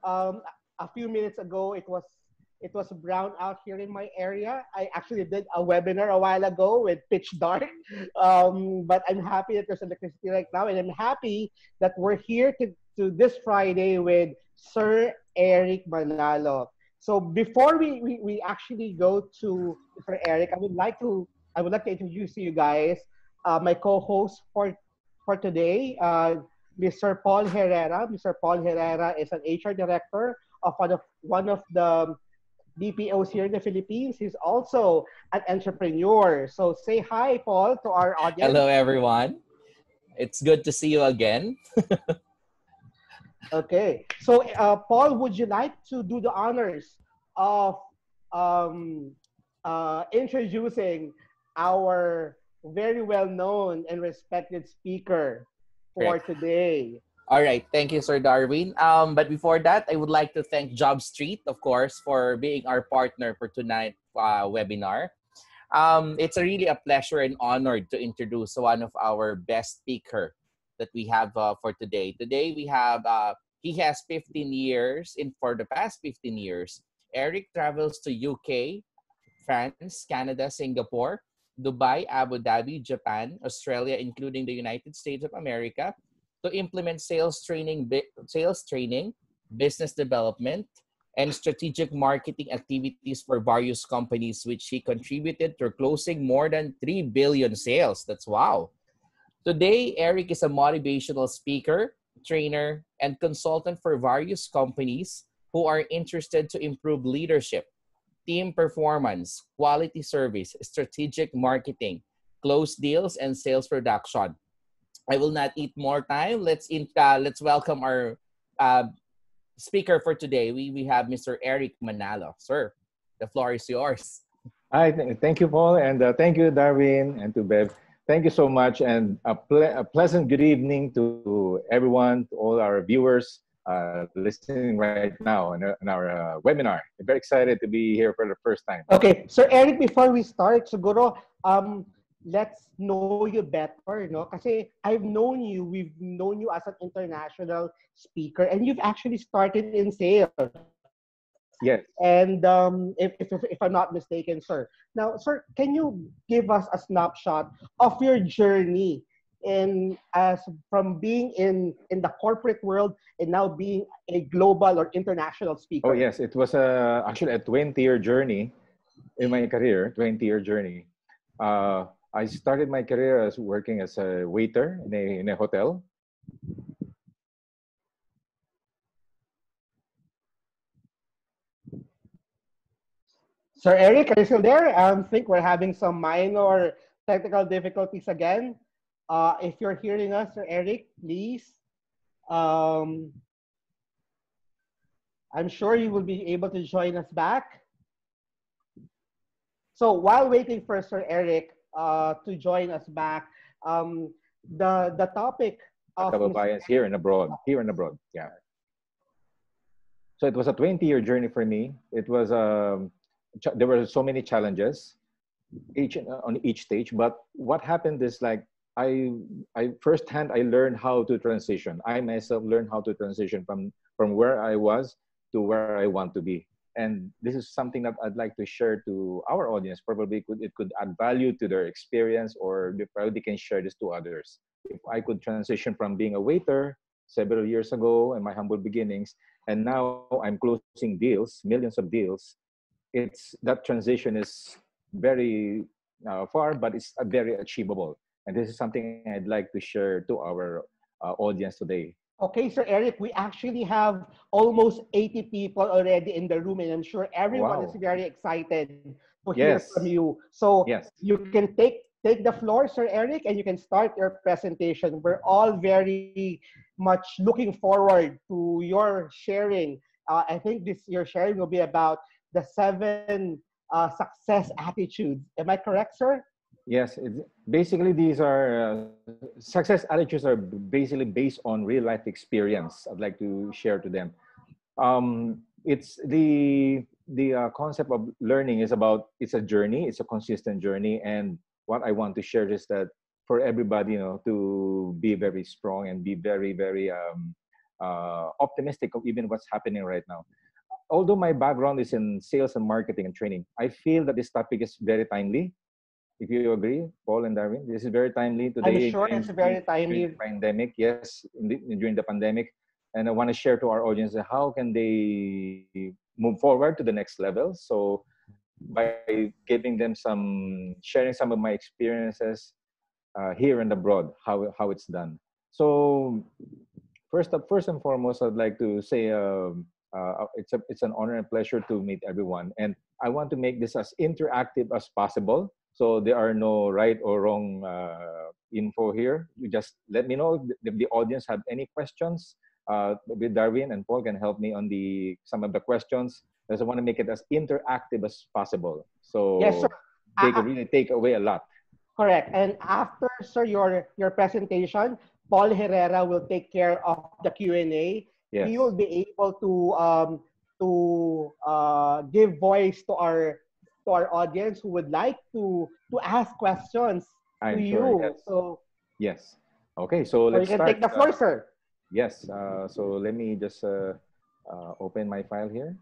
Um, a few minutes ago, it was brown out here in my area. I actually did a webinar a while ago with pitch dark, but I'm happy that there's electricity right now, and I'm happy that we're here to this Friday with Sir Eric Manalo. So before we actually go to Sir Eric, I would like to introduce to you guys my co-host for today, Mr. Paul Herrera. Mr. Paul Herrera is an HR director of one of the BPOs here in the Philippines. He's also an entrepreneur. So say hi, Paul, to our audience. Hello, everyone. It's good to see you again. Okay. So, Paul, would you like to do the honors of um, introducing our very well known and respected speaker for Great. today? All right. Thank you, Sir Darwin. But before that, I would like to thank Job Street, of course, for being our partner for tonight's webinar. It's really a pleasure and honor to introduce one of our best speaker that we have for today. Today we have he has 15 years in for the past 15 years. Eric travels to UK, France, Canada, Singapore, Dubai, Abu Dhabi, Japan, Australia, including the United States of America, to implement sales training, business development, and strategic marketing activities for various companies, which he contributed to closing more than 3 billion sales. That's wow. Today, Eric is a motivational speaker, trainer, and consultant for various companies who are interested to improve leadership, team performance, quality service, strategic marketing, close deals, and sales production. I will not eat more time. Let's welcome our uh, speaker for today. We have Mr. Eric Manalo. Sir, the floor is yours. Hi, thank you, Paul, and thank you, Darwin, and to Bev. Thank you so much, and a pleasant good evening to everyone, to all our viewers listening right now in our webinar. I'm very excited to be here for the first time. Okay, Sir Eric, before we start, siguro, let's know you better, no? Kasi we've known you as an international speaker, and you've actually started in sales. Yes. And if I'm not mistaken, sir. Now, sir, can you give us a snapshot of your journey in as from being in the corporate world and now being a global or international Oh, speaker? yes. It was actually a 20-year journey in my career, 20-year journey. I started my career as working as a waiter in a hotel. Sir Eric, are you still there? I think we're having some minor technical difficulties again. If you're hearing us, Sir Eric, please. Um, I'm sure you will be able to join us back. So while waiting for Sir Eric to join us back, the topic of Mr. Kababayans here and abroad. Yeah. So it was a 20-year journey for me. It was there were so many challenges on each stage. But what happened is like I firsthand I learned how to transition. I myself learned how to transition from where I was to where I want to be. And this is something that I'd like to share to our audience. Probably it could add value to their experience, or they probably can share this to others. If I could transition from being a waiter several years ago in my humble beginnings, and now I'm closing deals, millions of deals, it's that transition is very far, but it's very achievable. And this is something I'd like to share to our audience today. Okay, Sir Eric, we actually have almost 80 people already in the room, and I'm sure everyone is Wow. very excited to hear from Yes. you. So Yes. you can take the floor, Sir Eric, and you can start your presentation. We're all very much looking forward to your sharing. I think this your sharing will be about the 7 success attitudes. Am I correct, sir? Yes. Basically, these are success attitudes are basically based on real life experience. I'd like to share to them. It's the concept of learning is about it's a journey, it's a consistent journey, and what I want to share is that for everybody, to be very strong and be very optimistic of even what's happening right now. Although my background is in sales and marketing and training, I feel that this topic is very timely. If you agree, Paul and Darwin, this is very timely I'm today sure it's very during timely. the pandemic. Yes, during the pandemic, and I want to share to our audience how can they move forward to the next level. So by giving them sharing some of my experiences here and abroad, how it's done. So first and foremost, I'd like to say it's an honor and pleasure to meet everyone, and I want to make this as interactive as possible. So there are no right or wrong info here. You just let me know if the audience have any questions. Maybe Darwin and Paul can help me on some of the questions. Because I want to make it as interactive as possible. Yes, sir. So they can really take away a lot. Correct. And after, sir, your presentation, Paul Herrera will take care of the Q&A. Yes. He will be able to give voice to our audience who would like to ask questions to I'm you. sure. Yes. So yes. Okay. So let's you can start. take the floor, sir. Yes. So let me just open my file here.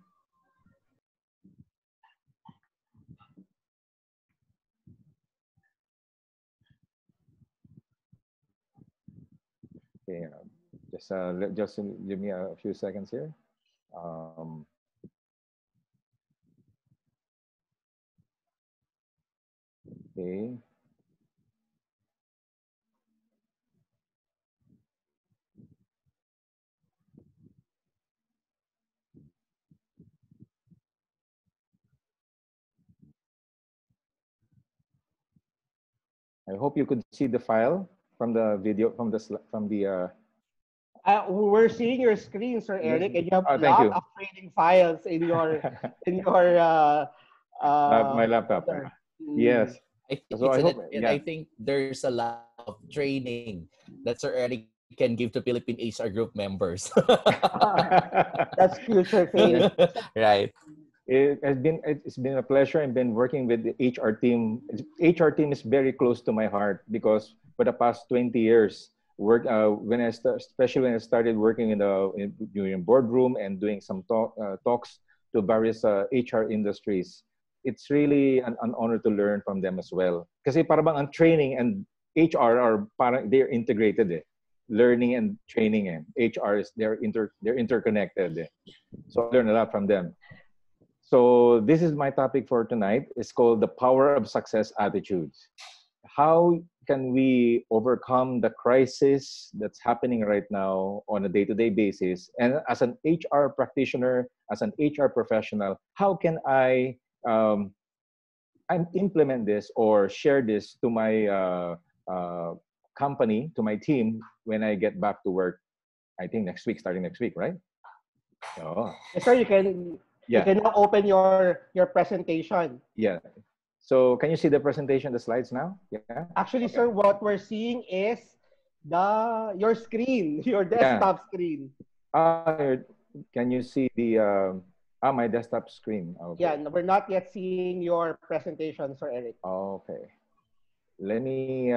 Okay, just give me a few seconds here. Okay. I hope you could see the file from the video from the. We're seeing your screen, Sir Eric, and you have a thank lot you. of training files in your my laptop. Yes. I think there's a lot of training that Sir Eric can give to Philippine HR group members. That's future fame. Right. It's been a pleasure and been working with the HR team. HR team is very close to my heart because for the past 20 years, especially when I started working in boardroom and doing some talks to various HR industries, it's really an honor to learn from them as well. Kasi para bang ang training and HR they're integrated eh. Learning and training and HR they're interconnected eh. So I learned a lot from them. So this is my topic for tonight. It's called the power of success attitudes. How can we overcome the crisis that's happening right now on a day-to-day basis? And as an HR practitioner, as an HR professional, how can I implement this or share this to my company, to my team when I get back to work? I think starting next week, right? Oh. Yes, sir, you can now open your presentation. Yeah. So can you see the presentation, the slides now? Yeah. Actually, okay. Sir, what we're seeing is your screen, your desktop screen. Can you see the my desktop screen? Okay. Yeah, we're not yet seeing your presentation, Sir Eric. Okay. Let me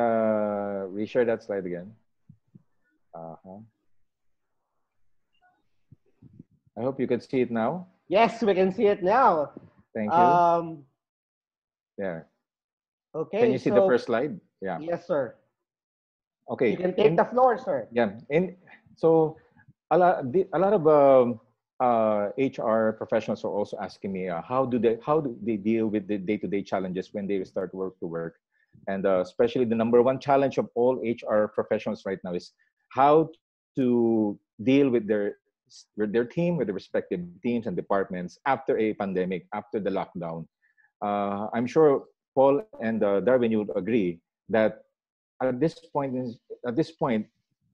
reshare that slide again. I hope you can see it now. Yes, we can see it now. Thank you. Yeah. Okay. Can you see the first slide? Yeah. Yes, sir. Okay. You can take the floor, sir. Yeah. And so a lot of HR professionals are also asking me how do they deal with the day-to-day challenges when they start to work, and especially the number one challenge of all HR professionals right now is how to deal with their team, with the respective teams and departments after a pandemic, after the lockdown. I'm sure Paul and Darwin, you would agree that at this point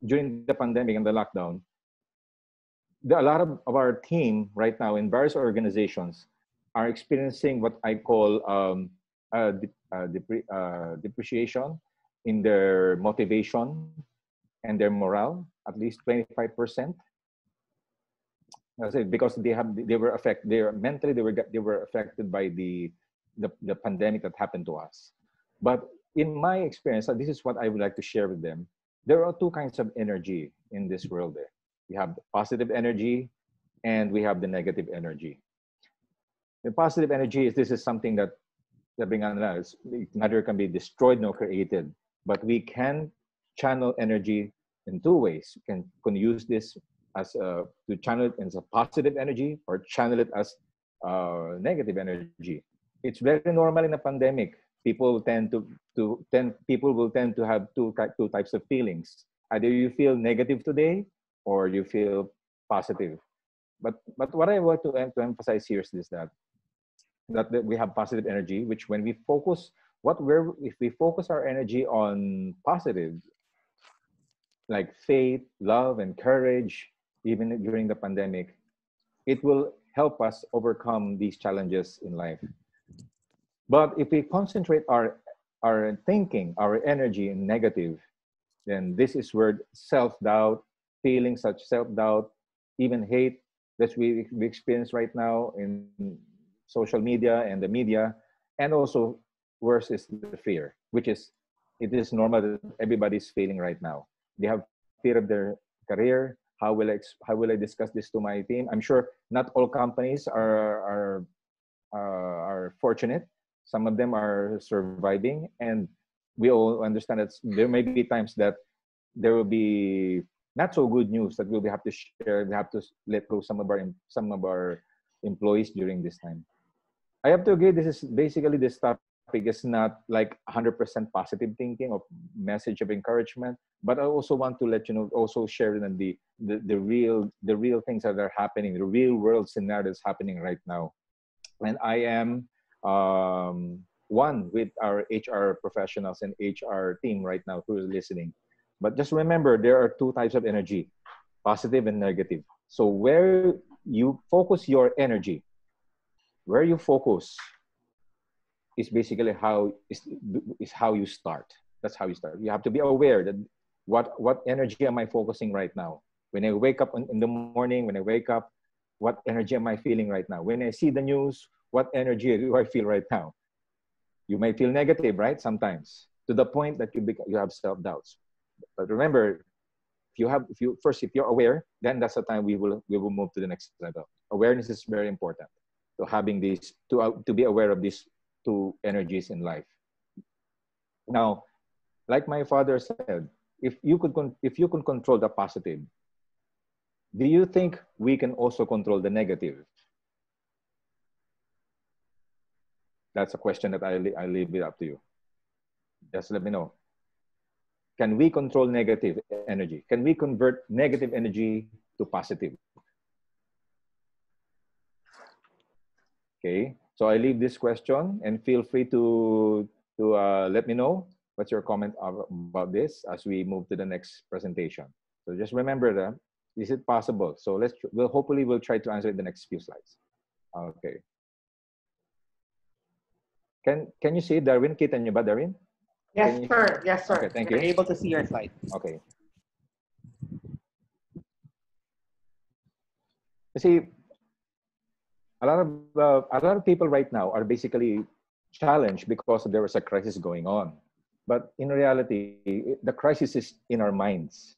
during the pandemic and the lockdown, a lot of our team right now in various organizations are experiencing what I call depreciation in their motivation and their morale, at least 25%. Because they were affected. Mentally they were affected by the pandemic that happened to us. But in my experience, this is what I would like to share with them. There are two kinds of energy in this world. We have the positive energy and we have the negative energy. The positive energy is this is something that neither can be destroyed nor created, but we can channel energy in two ways. You can use this as to channel it as a positive energy or channel it as negative energy. It's very normal in a pandemic. People will tend to have two types of feelings. Either you feel negative today or you feel positive. But what I want to emphasize here is this, that we have positive energy, which when we focus, if we focus our energy on positive, like faith, love, and courage, even during the pandemic, it will help us overcome these challenges in life. But if we concentrate our thinking, our energy in negative, then this is where self-doubt, feelings such self-doubt, even hate that we experience right now in social media and the media, and also worse is the fear, which is, it is normal that everybody's feeling right now. They have fear of their career. How will I discuss this to my team? I'm sure not all companies are fortunate. Some of them are surviving, and we all understand that there may be times that there will be not so good news that we'll have to share. We have to let go some of our employees during this time. I have to agree. This topic is not like 100% positive thinking or message of encouragement, but I also want to let you know, also share the real things that are happening, the real world scenario that's happening right now. And I am one with our HR professionals and HR team right now who is listening. But just remember, there are two types of energy, positive and negative. So where you focus your energy, where you focus is basically how you start. That's how you start. You have to be aware that what energy am I focusing right now? When I wake up in the morning, what energy am I feeling right now? When I see the news, what energy do I feel right now? You may feel negative, right? Sometimes, to the point that you have self-doubts. But remember, if you're aware, then that's the time we will move to the next level. Awareness is very important. So having these to be aware of these two energies in life. Now, like my father said, if you could control the positive, do you think we can also control the negative? That's a question that I leave it up to you. Just let me know. Can we control negative energy? Can we convert negative energy to positive? Okay, so I leave this question and feel free to let me know what's your comment about this as we move to the next presentation. So just remember that, is it possible? So hopefully we'll try to answer it in the next few slides. Okay. Can you see Darwin? Kita niyo ba, Darwin? Yes, sir. Yes, sir. Okay, thank We're you. able to see your slide. Okay. You see, a lot of people right now are basically challenged because there was a crisis going on. But in reality, the crisis is in our minds.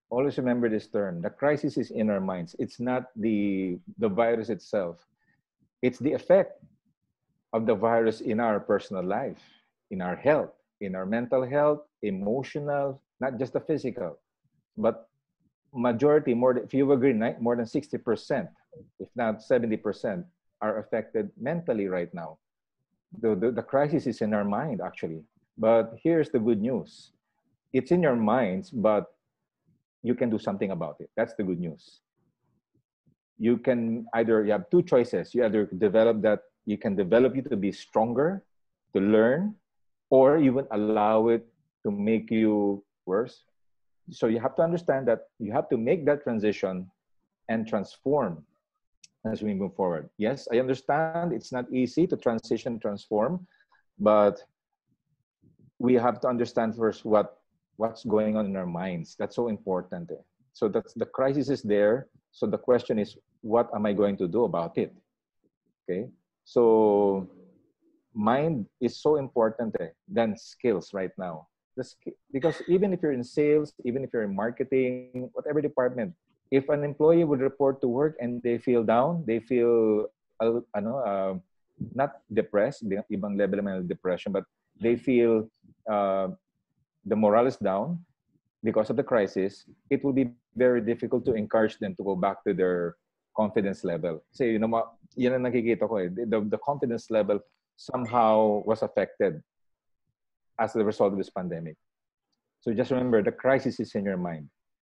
Always remember this term. The crisis is in our minds. It's not the virus itself. It's the effect of the virus in our personal life, in our health, in our mental health, emotional, not just the physical, but majority, if you agree, more than 60%, if not 70%, are affected mentally right now. The crisis is in our mind, actually. But here's the good news. It's in your minds, but you can do something about it. That's the good news. You have two choices. You either can develop you to be stronger, to learn, or you would allow it to make you worse. So you have to understand that you have to make that transition and transform as we move forward. Yes, I understand it's not easy to transform, but we have to understand first what's going on in our minds. That's so important. So that's the crisis is there. So the question is, what am I going to do about it? Okay. So mind is so important than skills right now. Because even if you're in sales, even if you're in marketing, whatever department, if an employee would report to work and they feel down, they feel not depressed, ibang level naman ng depression, but they feel uh, the morale is down because of the crisis, it will be very difficult to encourage them to go back to their confidence level. Say, yan ang nakikita ko eh. The confidence level somehow was affected as a result of this pandemic. So just remember, the crisis is in your mind.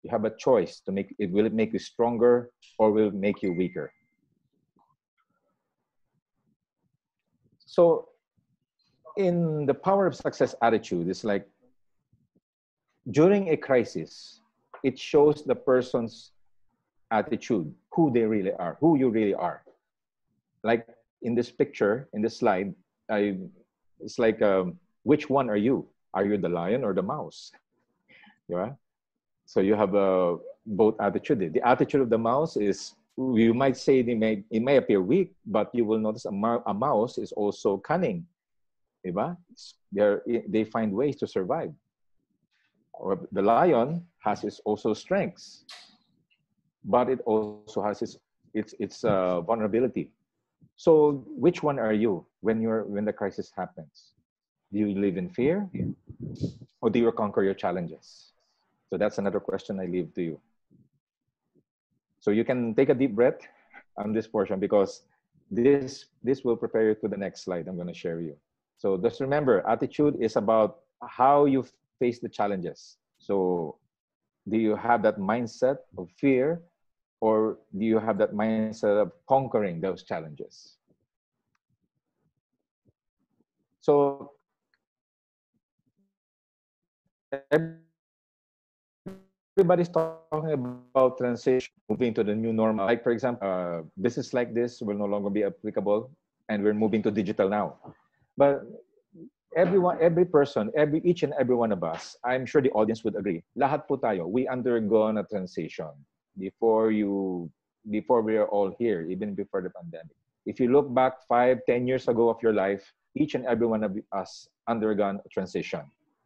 You have a choice to make it. Will it make you stronger or will it make you weaker? So in the power of success attitude, it's like during a crisis, it shows the person's attitude, who they really are, who you really are. Like in this picture, in this slide, it's like, which one are you? Are you the lion or the mouse? Yeah. So you have both attitude. The attitude of the mouse is, you might say it may appear weak, but you will notice a mouse is also cunning. Diba? They find ways to survive. Or the lion has its also strengths, but it also has its vulnerability. So which one are you when the crisis happens? Do you live in fear, or do you conquer your challenges? So that's another question I leave to you. So you can take a deep breath on this portion, because this will prepare you to the next slide I'm going to share you. So just remember, attitude is about how you face the challenges. So do you have that mindset of fear, or do you have that mindset of conquering those challenges? So everybody's talking about transition, moving to the new normal. Like, for example, business like this will no longer be applicable, and we're moving to digital now. But every person, each and every one of us, I'm sure the audience would agree, lahat po tayo, we undergone a transition before we are all here, even before the pandemic. If you look back 5-10 years ago of your life, each and every one of us undergone a transition.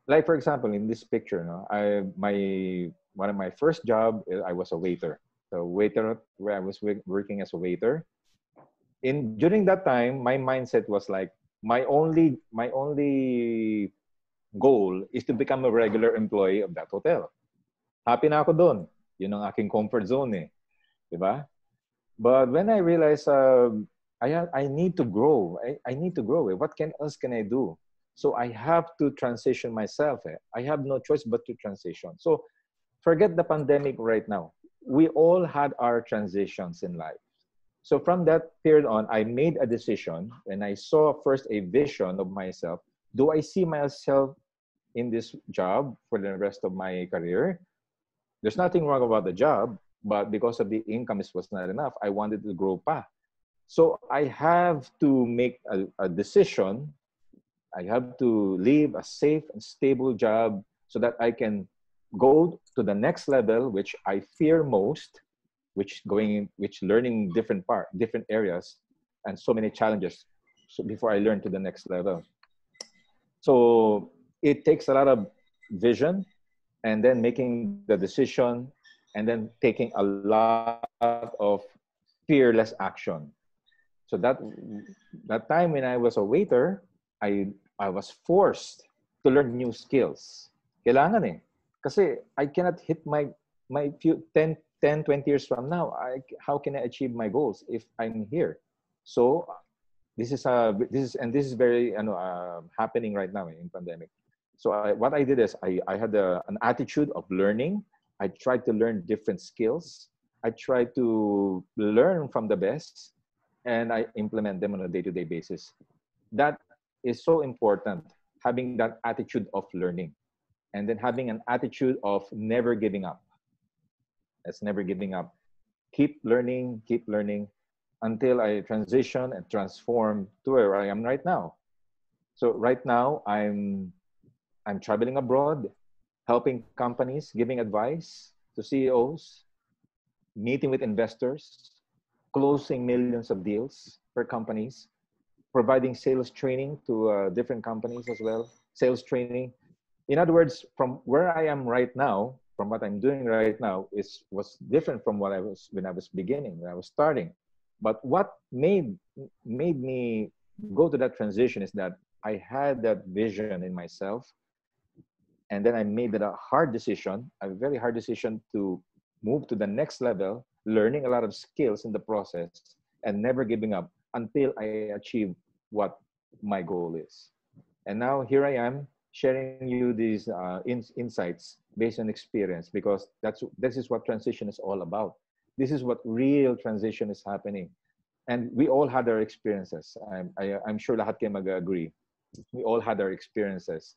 Like, for example, in this picture, one of my first job, I was a waiter. So waiter, where I was working as a waiter. During that time, my mindset was like, my only goal is to become a regular employee of that hotel. Happy na ako doon. Yun ang aking comfort zone eh. Diba? But when I realized I need to grow. I need to grow. What else can I do? So I have to transition myself. I have no choice but to transition. So forget the pandemic right now. We all had our transitions in life. So from that period on, I made a decision, and I saw first a vision of myself. Do I see myself in this job for the rest of my career? There's nothing wrong about the job, but because of the income, it was not enough. I wanted to grow pa. So I have to make a decision. I have to leave a safe and stable job so that I can go to the next level, which I fear most, which learning different areas and so many challenges, so before I learn to the next level. So it takes a lot of vision, and then making the decision, and then taking a lot of fearless action. So that time when I was a waiter, I was forced to learn new skills. Kailangan eh. Kasi I cannot hit my few 10, 20 years from now. How can I achieve my goals if I'm here? So this is very happening right now in pandemic. So what I did is I had an attitude of learning. I tried to learn different skills. I tried to learn from the best, and I implement them on a day-to-day basis. That is so important, having that attitude of learning, and then having an attitude of never giving up. That's never giving up. Keep learning until I transition and transform to where I am right now. So right now I'm traveling abroad, helping companies, giving advice to CEOs, meeting with investors, closing millions of deals for companies, providing sales training to different companies as well, sales training. In other words, from where I am right now, from what I'm doing right now, was different from what I was when I was beginning, when I was starting. But what made me go to that transition is that I had that vision in myself, and then I made that a hard decision, a very hard decision to move to the next level, learning a lot of skills in the process, and never giving up until I achieve what my goal is. And now here I am sharing you these insights based on experience, because this is what transition is all about. This is what real transition is happening. And we all had our experiences. I'm sure lahat kayo mag-agree. We all had our experiences.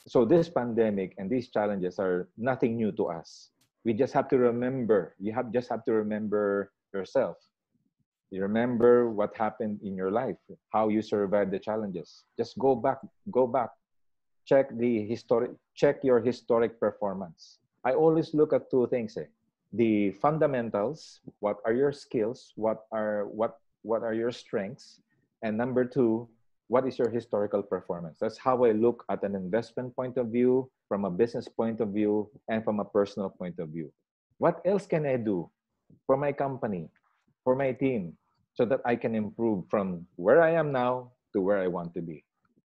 So this pandemic and these challenges are nothing new to us. We just have to remember, just have to remember yourself. You remember what happened in your life, how you survived the challenges. Just go back, check your historic performance. I always look at two things. The fundamentals, what are your skills, what are your strengths, and number two, what is your historical performance? That's how I look at an investment point of view, from a business point of view, and from a personal point of view. What else can I do for my company, for my team, so that I can improve from where I am now to where I want to be?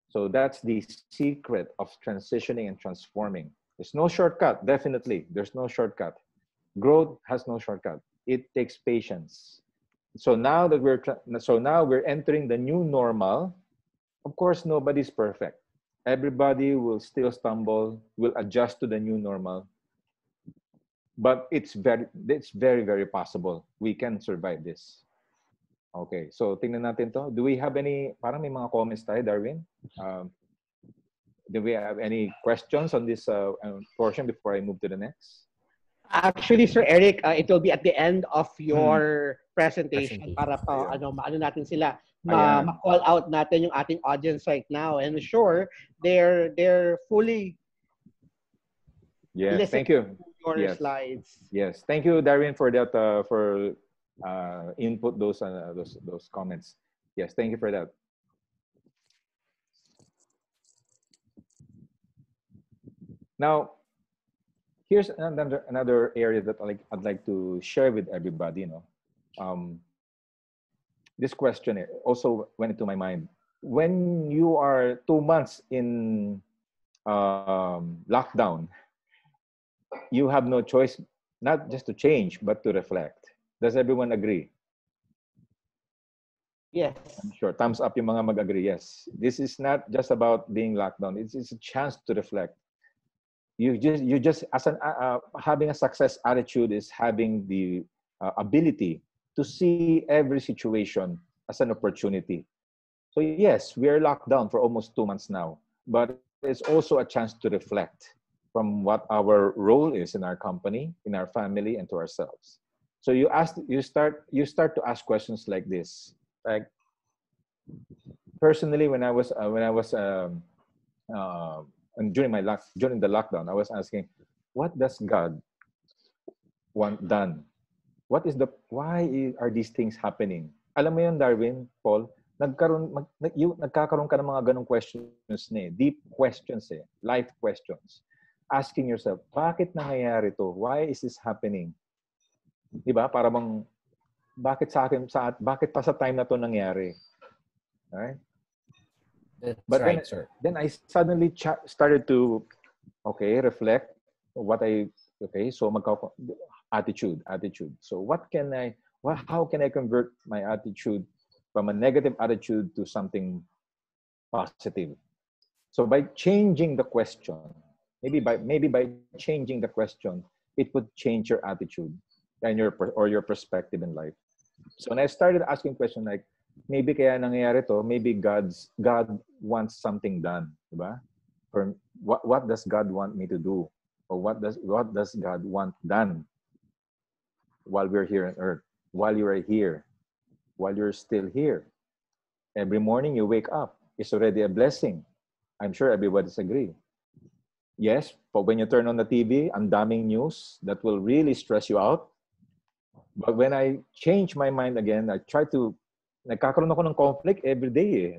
So that's the secret of transitioning and transforming. There's no shortcut, definitely. There's no shortcut. Growth has no shortcut. It takes patience. So now we're entering the new normal. Of course, nobody's perfect. Everybody will still stumble, will adjust to the new normal. But it's very, very possible. We can survive this. Okay, so tingnan natin to. Do we have any, parang may mga comments tayo, Darwin? Do we have any questions on this portion before I move to the next? Actually, Sir Eric, it will be at the end of your presentation para pa ano natin sila ma-call out natin yung ating audience right now, and sure they're fully Yes, thank you. Your slides. Yes, thank you, Darwin, for that for input those comments. Yes, thank you for that. Now, here's another area that I'd like to share with everybody. This question also went into my mind. When you are 2 months in lockdown, you have no choice, not just to change, but to reflect. Does everyone agree? Yes. I'm sure. Thumbs up yung mga mag-agree. Yes. This is not just about being locked down. It's a chance to reflect. You just as having a success attitude is having the ability to see every situation as an opportunity. So yes, we are locked down for almost 2 months now, but it's also a chance to reflect from what our role is in our company, in our family, and to ourselves. So you start to ask questions like this. Like personally, when I was during the lockdown, I was asking, what does God want done? Why are these things happening? Alam mo yun, Darwin, Paul, nagkakaroon ka ng mga ganong questions deep questions life questions. Asking yourself, bakit nangyayari to? Why is this happening? Diba? Para bang, bakit pa sa time na to nangyari? Alright? That's but right, sir. Then I suddenly started to, reflect so attitude. So how can I convert my attitude from a negative attitude to something positive? So by changing the question, maybe by changing the question, it would change your attitude and your perspective in life. So when I started asking questions like, maybe kaya nangyayari to, maybe God wants something done, diba? For what does God want me to do, or what does God want done while we're here on earth, while you are here, while you're still here? Every morning you wake up, it's already a blessing. I'm sure everybody's agree. Yes, but when you turn on the TV, ang daming news that will really stress you out. But when I change my mind again, I try to, nagkakaroon ako ng conflict every day,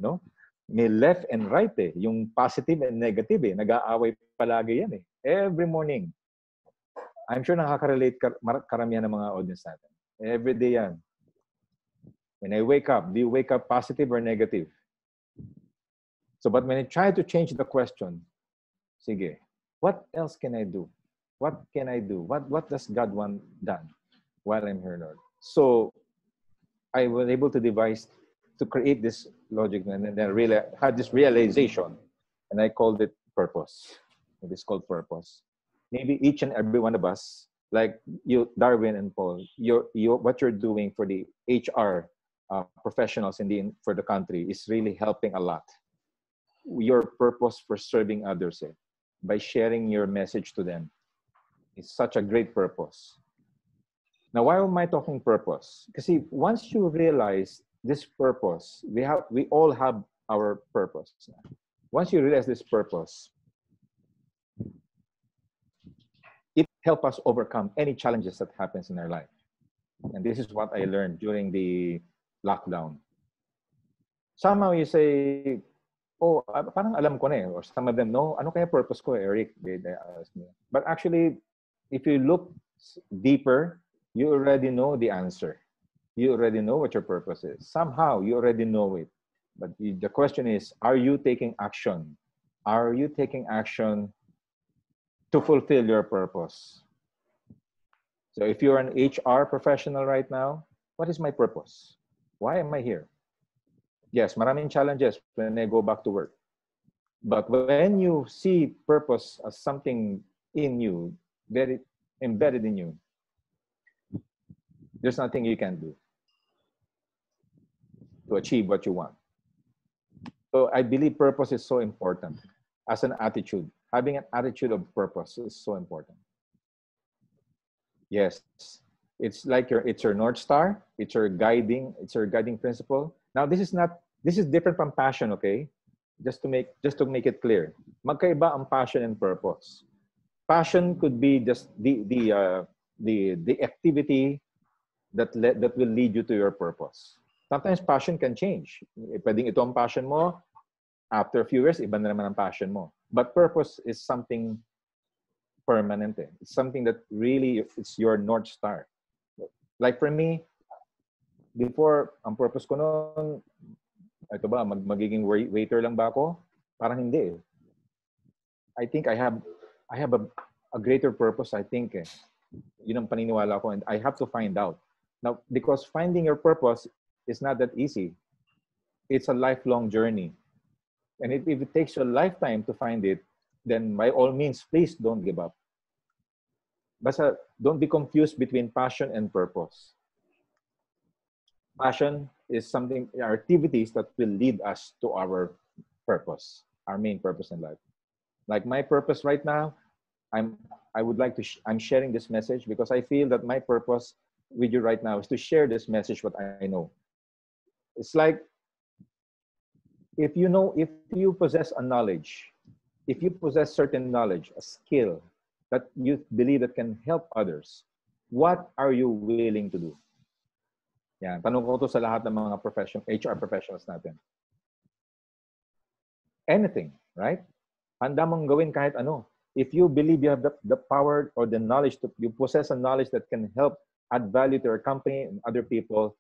may left and right eh. Yung positive and negative eh. Nag-aaway palagi yan eh. Every morning. I'm sure nakaka-relate karamihan ng mga audience natin. Every day yan. When I wake up, do you wake up positive or negative? So, but when I try to change the question, sige, what else can I do? What can I do? What does God want done while I'm here, Lord? So, I was able to create this logic, and then really had this realization, and I called it purpose. It is called purpose. Maybe each and every one of us, like you, Darwin and Paul, what you're doing for the HR professionals for the country is really helping a lot. Your purpose for serving others by sharing your message to them is such a great purpose. Now, why am I talking purpose? Because once you realize this purpose, we all have our purpose. Once you realize this purpose, it helps us overcome any challenges that happens in our life. And this is what I learned during the lockdown. Somehow you say, oh, parang alam ko na eh. Or some of them, no, ano kaya purpose ko, Eric? They ask me. But actually, if you look deeper, you already know the answer. You already know what your purpose is. Somehow, you already know it. But the question is, are you taking action? Are you taking action to fulfill your purpose? So if you're an HR professional right now, what is my purpose? Why am I here? Yes, maraming challenges when I go back to work. But when you see purpose as something in you, very embedded in you, there's nothing you can do to achieve what you want. So I believe purpose is so important as an attitude. Having an attitude of purpose is so important. Yes, it's like it's your North Star. It's your guiding principle. Now this is different from passion, okay? Just to make it clear. Magkaiba ang passion and purpose. Passion could be just the activity that will lead you to your purpose. Sometimes passion can change. Pwedeng ito ang passion mo, after a few years, iba na naman ang passion mo. But purpose is something permanent. It's something that really, it's your North Star. Like for me, before, ang purpose ko noon, ito ba, magiging waiter lang ba ako? Parang hindi. I think I have a greater purpose, I think. Yun ang paniniwala ko, and I have to find out. Now, because finding your purpose is not that easy. It's a lifelong journey. And if it takes you a lifetime to find it, then by all means, please don't give up. Basta don't be confused between passion and purpose. Passion is something, activities that will lead us to our purpose, our main purpose in life. Like my purpose right now, I'm sharing this message because I feel that my purpose with you right now is to share this message, what I know. It's like, if you possess a knowledge, if you possess certain knowledge, a skill that you believe that can help others, what are you willing to do? Yan, tanong ko to sa lahat ng mga HR professionals natin. Anything, right? Handa mong gawin kahit ano. If you believe you have the power or the knowledge, you possess a knowledge that can help add value to your company and other people,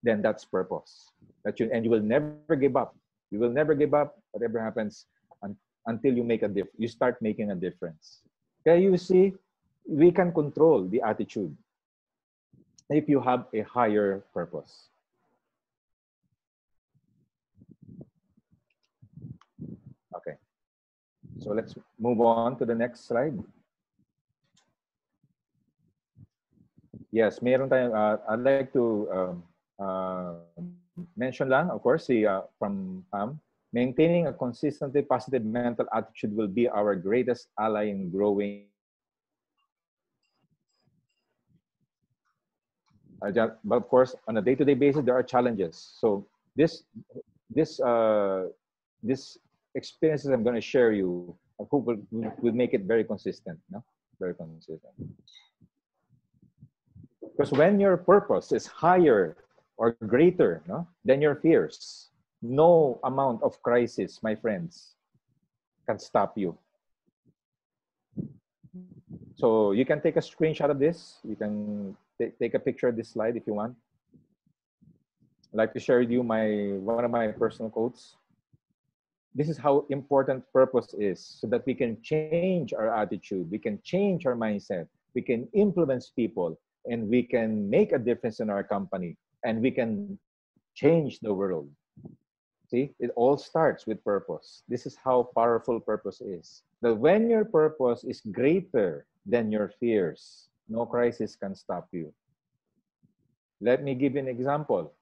then that's purpose. And you will never give up. You will never give up, whatever happens, until you start making a difference. Okay, you see, we can control the attitude if you have a higher purpose. Okay, so let's move on to the next slide. Yes, meron tayong, I'd like to mention lang, of course, from Pam, maintaining a consistently positive mental attitude will be our greatest ally in growing. But of course, on a day-to-day basis, there are challenges. So this experiences I'm going to share you, I hope will make it very consistent. No? Very consistent. Because when your purpose is higher or greater, no, than your fears, No amount of crisis, my friends, can stop you. So you can take a screenshot of this. You can take a picture of this slide if you want. I'd like to share with you one of my personal quotes. This is how important purpose is, so that we can change our attitude, we can change our mindset, we can influence people, and we can make a difference in our company, and we can change the world. See, it all starts with purpose. This is how powerful purpose is. That when your purpose is greater than your fears, no crisis can stop you. Let me give you an example.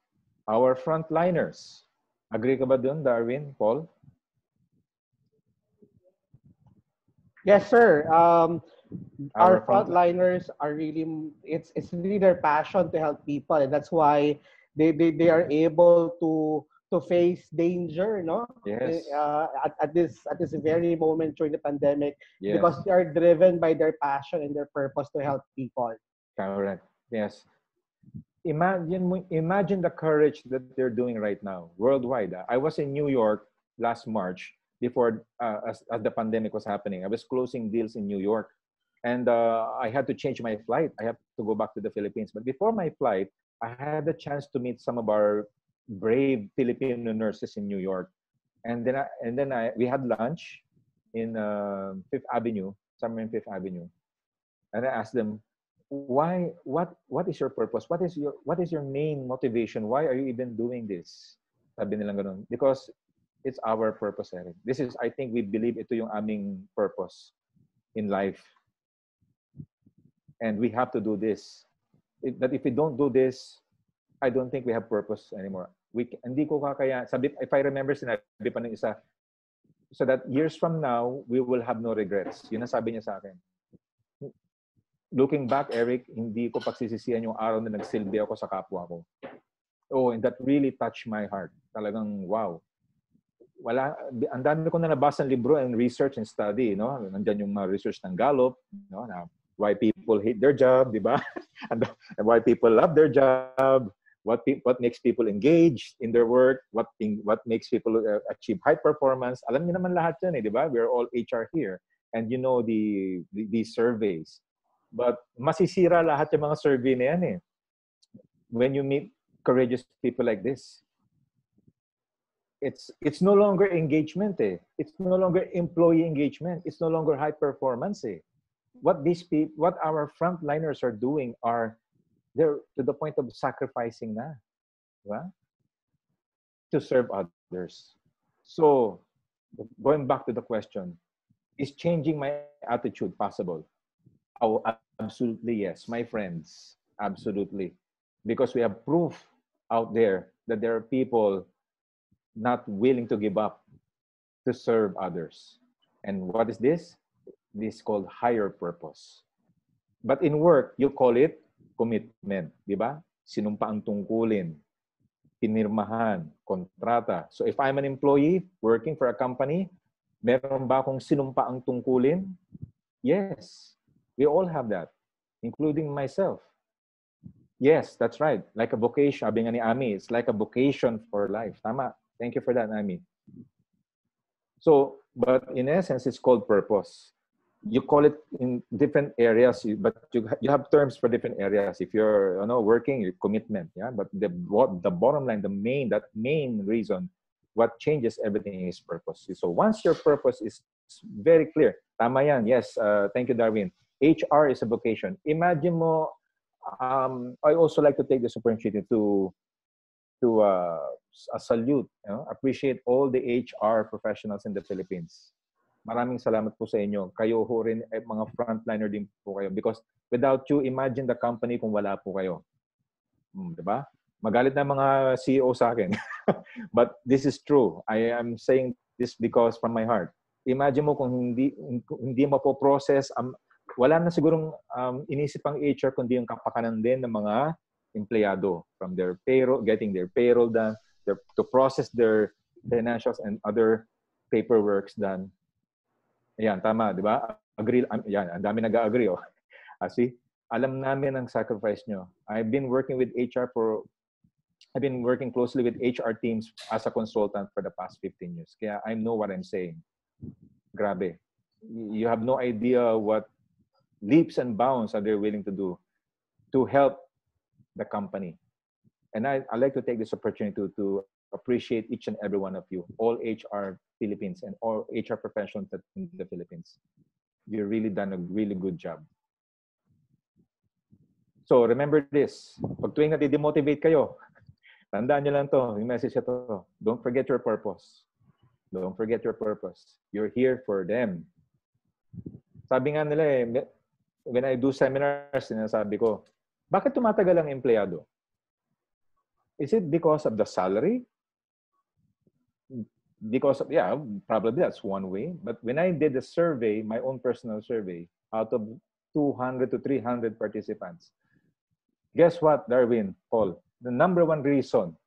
Our frontliners. Agree ka ba dun, Darwin, Paul? Yes, sir. Our Our frontliners are really, it's really their passion to help people, and that's why they are able to face danger, no? Yes. At this very moment during the pandemic, Yes. because they are driven by their passion and their purpose to help people. Correct. Yes. Imagine the courage that they're doing right now worldwide. I was in New York last March before as the pandemic was happening. I was closing deals in New York, and I had to change my flight. I have to go back to the Philippines. But before my flight, I had the chance to meet some of our brave Filipino nurses in New York, and then we had lunch in Fifth Avenue, somewhere in Fifth Avenue, and I asked them, what is your purpose? What is your main motivation? Why are you even doing this? Sabi nilang ganun. Because it's our purpose, Eric. This is, I think we believe ito yung aming purpose in life. And we have to do this. That if we don't do this, I don't think we have purpose anymore. Hindi ko kakaya, if I remember, sinabi pa ng isa, so that years from now, we will have no regrets. Yun ang sabi niya sa akin. Looking back, Eric, hindi ko pagsisisihan yung araw na nagsilbi ako sa kapwa ko. Oh, and that really touched my heart. Talagang, wow. Ang dami ko na nabasa ng libro and research and study, no? Nandiyan yung mga research ng Gallup, no? Na why people hate their job, di ba? and why people love their job, what makes people engaged in their work, what makes people achieve high performance. Alam niyo naman lahat yan, di ba? We're all HR here. And you know these surveys. But masisira lahat yung mga survey na yan eh. When you meet courageous people like this, it's no longer engagement eh. It's no longer employee engagement. It's no longer high performance eh. What our frontliners are doing they're to the point of sacrificing na, diba? To serve others. So, going back to the question, is changing my attitude possible? Oh, absolutely yes, my friends. Absolutely. Because we have proof out there that there are people not willing to give up to serve others. And what is this? This is called higher purpose. But in work, you call it commitment. Di ba? Sinumpaang tungkulin, pinirmahan, kontrata. So if I'm an employee working for a company, meron ba akong sinumpaang tungkulin? Yes. We all have that, including myself. Yes, that's right. Like a vocation. Sabi nga ni Ami, it's like a vocation for life. Tama. Thank you for that, Ami. So, but in essence, it's called purpose. You call it in different areas, but you have terms for different areas. If you're working, your commitment, yeah. But the bottom line, that main reason, what changes everything is purpose. So once your purpose is very clear, tama yan. Yes, thank you, Darwin. HR is a vocation. Imagine mo, I also like to take this opportunity to salute, appreciate all the HR professionals in the Philippines. Maraming salamat po sa inyo. Kayo ho rin, mga frontliner din po kayo. Because without you, imagine the company kung wala po kayo. Diba? Magalit na mga CEO sa akin. But this is true. I am saying this because from my heart. Imagine mo kung hindi mo po process, wala na sigurong inisip ang HR kundi yung kapakanan din ng mga empleyado from their payroll, getting their payroll done, to process their financials and other paperworks done. Ayan, tama, di ba? Agree, yan, ang dami nag-agree. Oh. See, alam namin ang sacrifice nyo. I've been working with HR for I've been working closely with HR teams as a consultant for the past 15 years. Kaya I know what I'm saying. Grabe. You have no idea what leaps and bounds are they willing to do to help the company. And I like to take this opportunity to appreciate each and every one of you, all HR Philippines and all HR professionals in the Philippines. You've really done a really good job. So remember this, pag tuwing nati-demotivate kayo, tandaan nyo lang to, yung message ito, don't forget your purpose. Don't forget your purpose. You're here for them. Sabi nga nila eh, when I do seminars, sinasabi ko, bakit tumatagal ang empleyado? Is it because of the salary? Because of, yeah, probably that's one way. But when I did the survey, my own personal survey, out of 200 to 300 participants, guess what, Darwin, Paul? The number one reason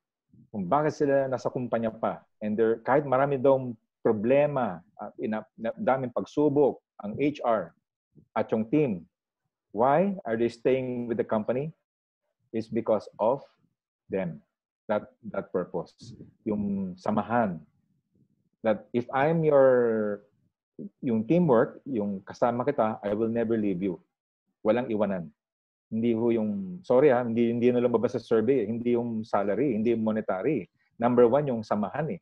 kung bakit sila nasa kumpanya pa, and kahit marami daw problema, daming pagsubok, ang HR at yung team, why are they staying with the company? It's because of them. That purpose. Yung samahan. That if I'm yung teamwork, yung kasama kita, I will never leave you. Walang iwanan. Hindi ho yung, sorry ha, hindi na lumabas sa survey, hindi yung salary, hindi yung monetary. Number one, yung samahan eh.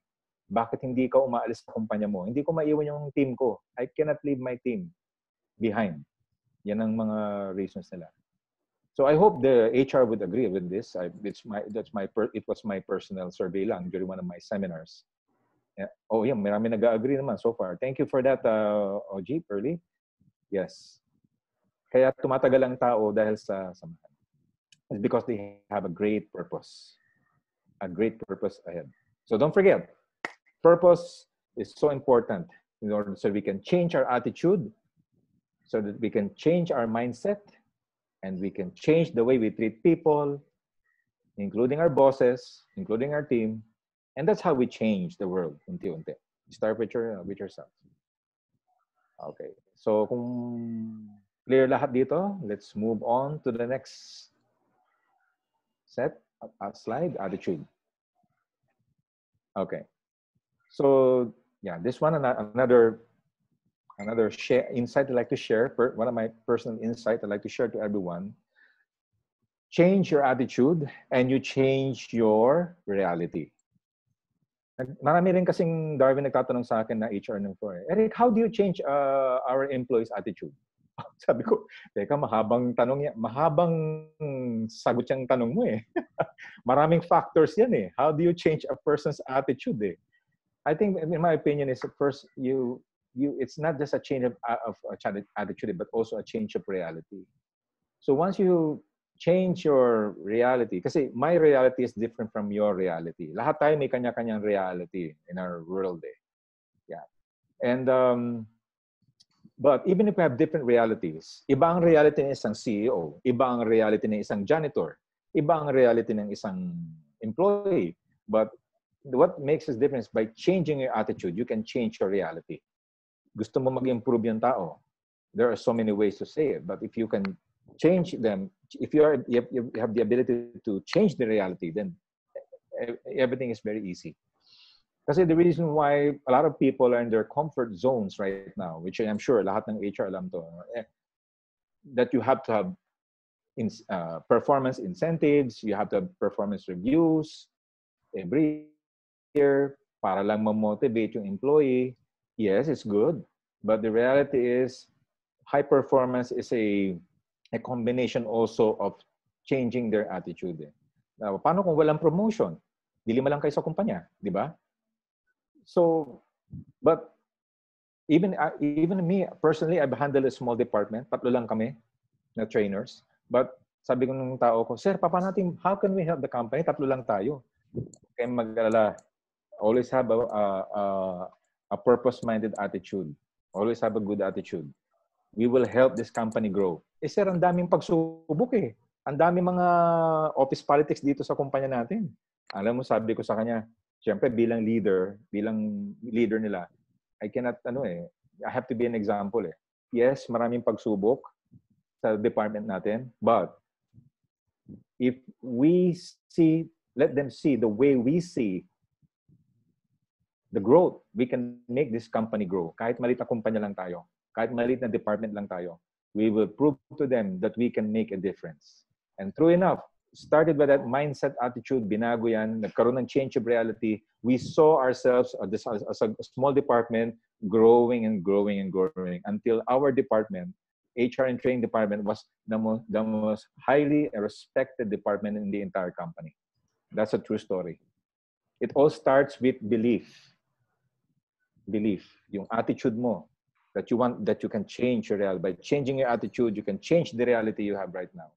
Bakit hindi ka umaalis sa kumpanya mo? Hindi ko maiwan yung team ko. I cannot leave my team behind. Yan ang mga reasons nila. So I hope the HR would agree with this. It was my personal survey lang during one of my seminars. Yeah. Oh yeah, marami nag-agree naman so far. Thank you for that, OG, Pearly. Yes. Kaya tumatagal ang tao dahil sa samahan. It's because they have a great purpose. A great purpose ahead. So don't forget, purpose is so important in order so we can change our attitude, so that we can change our mindset, and we can change the way we treat people, including our bosses, including our team. And that's how we change the world. Unti-unti. Start with yourself. Okay. So kung clear lahat dito, let's move on to the next slide, attitude. Okay. So yeah, this one, another insight I'd like to share, one of my personal insights I'd like to share to everyone. Change your attitude and you change your reality. Marami rin kasing, Darwin, nagtatanong sa akin na HR ng floor. Eric, how do you change our employees' attitude? Sabi ko, teka, mahabang tanong yan. Mahabang sagot yung tanong mo eh. Maraming factors yan eh. How do you change a person's attitude eh? I think, in my opinion, is first, it's not just a change of attitude, but also a change of reality. So once you change your reality, kasi my reality is different from your reality. Lahat tayo may kanya-kanyang reality in our world eh. Yeah. And but even if we have different realities, iba ang reality ng isang CEO, iba ang reality ng isang janitor, iba ang reality ng isang employee. But what makes us different is by changing your attitude, you can change your reality. Gusto mo mag-improve yung tao. There are so many ways to say it, but if you can change them, if you have the ability to change the reality, then everything is very easy. Kasi the reason why a lot of people are in their comfort zones right now, which I'm sure lahat ng HR alam to, that you have to have performance incentives, you have to have performance reviews every year para lang ma-motivate yung employee. Yes, it's good, but the reality is high performance is a combination also of changing their attitude. Now, paano kung walang promotion? Dilima lang kayo sa kumpanya, di ba? So, but even me, personally, I've handled a small department. 3 lang kami na trainers. But sabi ko nung tao ko, sir, how can we help the company? 3 lang tayo. Kaya mag-alala. Always have a purpose-minded attitude. Always have a good attitude. We will help this company grow. Sir, ang daming pagsubok eh. Ang daming mga office politics dito sa kumpanya natin. Alam mo, sabi ko sa kanya, siyempre bilang leader nila, I have to be an example eh. Yes, maraming pagsubok sa department natin, but if we see Let them see the way we see the growth. We can make this company grow. Kahit maliit na kumpanya lang tayo, kahit maliit na department lang tayo, we will prove to them that we can make a difference. And true enough, started with that mindset, attitude, binago yan, nagkaroon ng change of reality. We saw ourselves as a small department growing and growing and growing until our department, HR and training department, was the most highly respected department in the entire company. That's a true story. It all starts with belief. Belief, yung attitude mo, that you can change your reality. By changing your attitude, you can change the reality you have right now.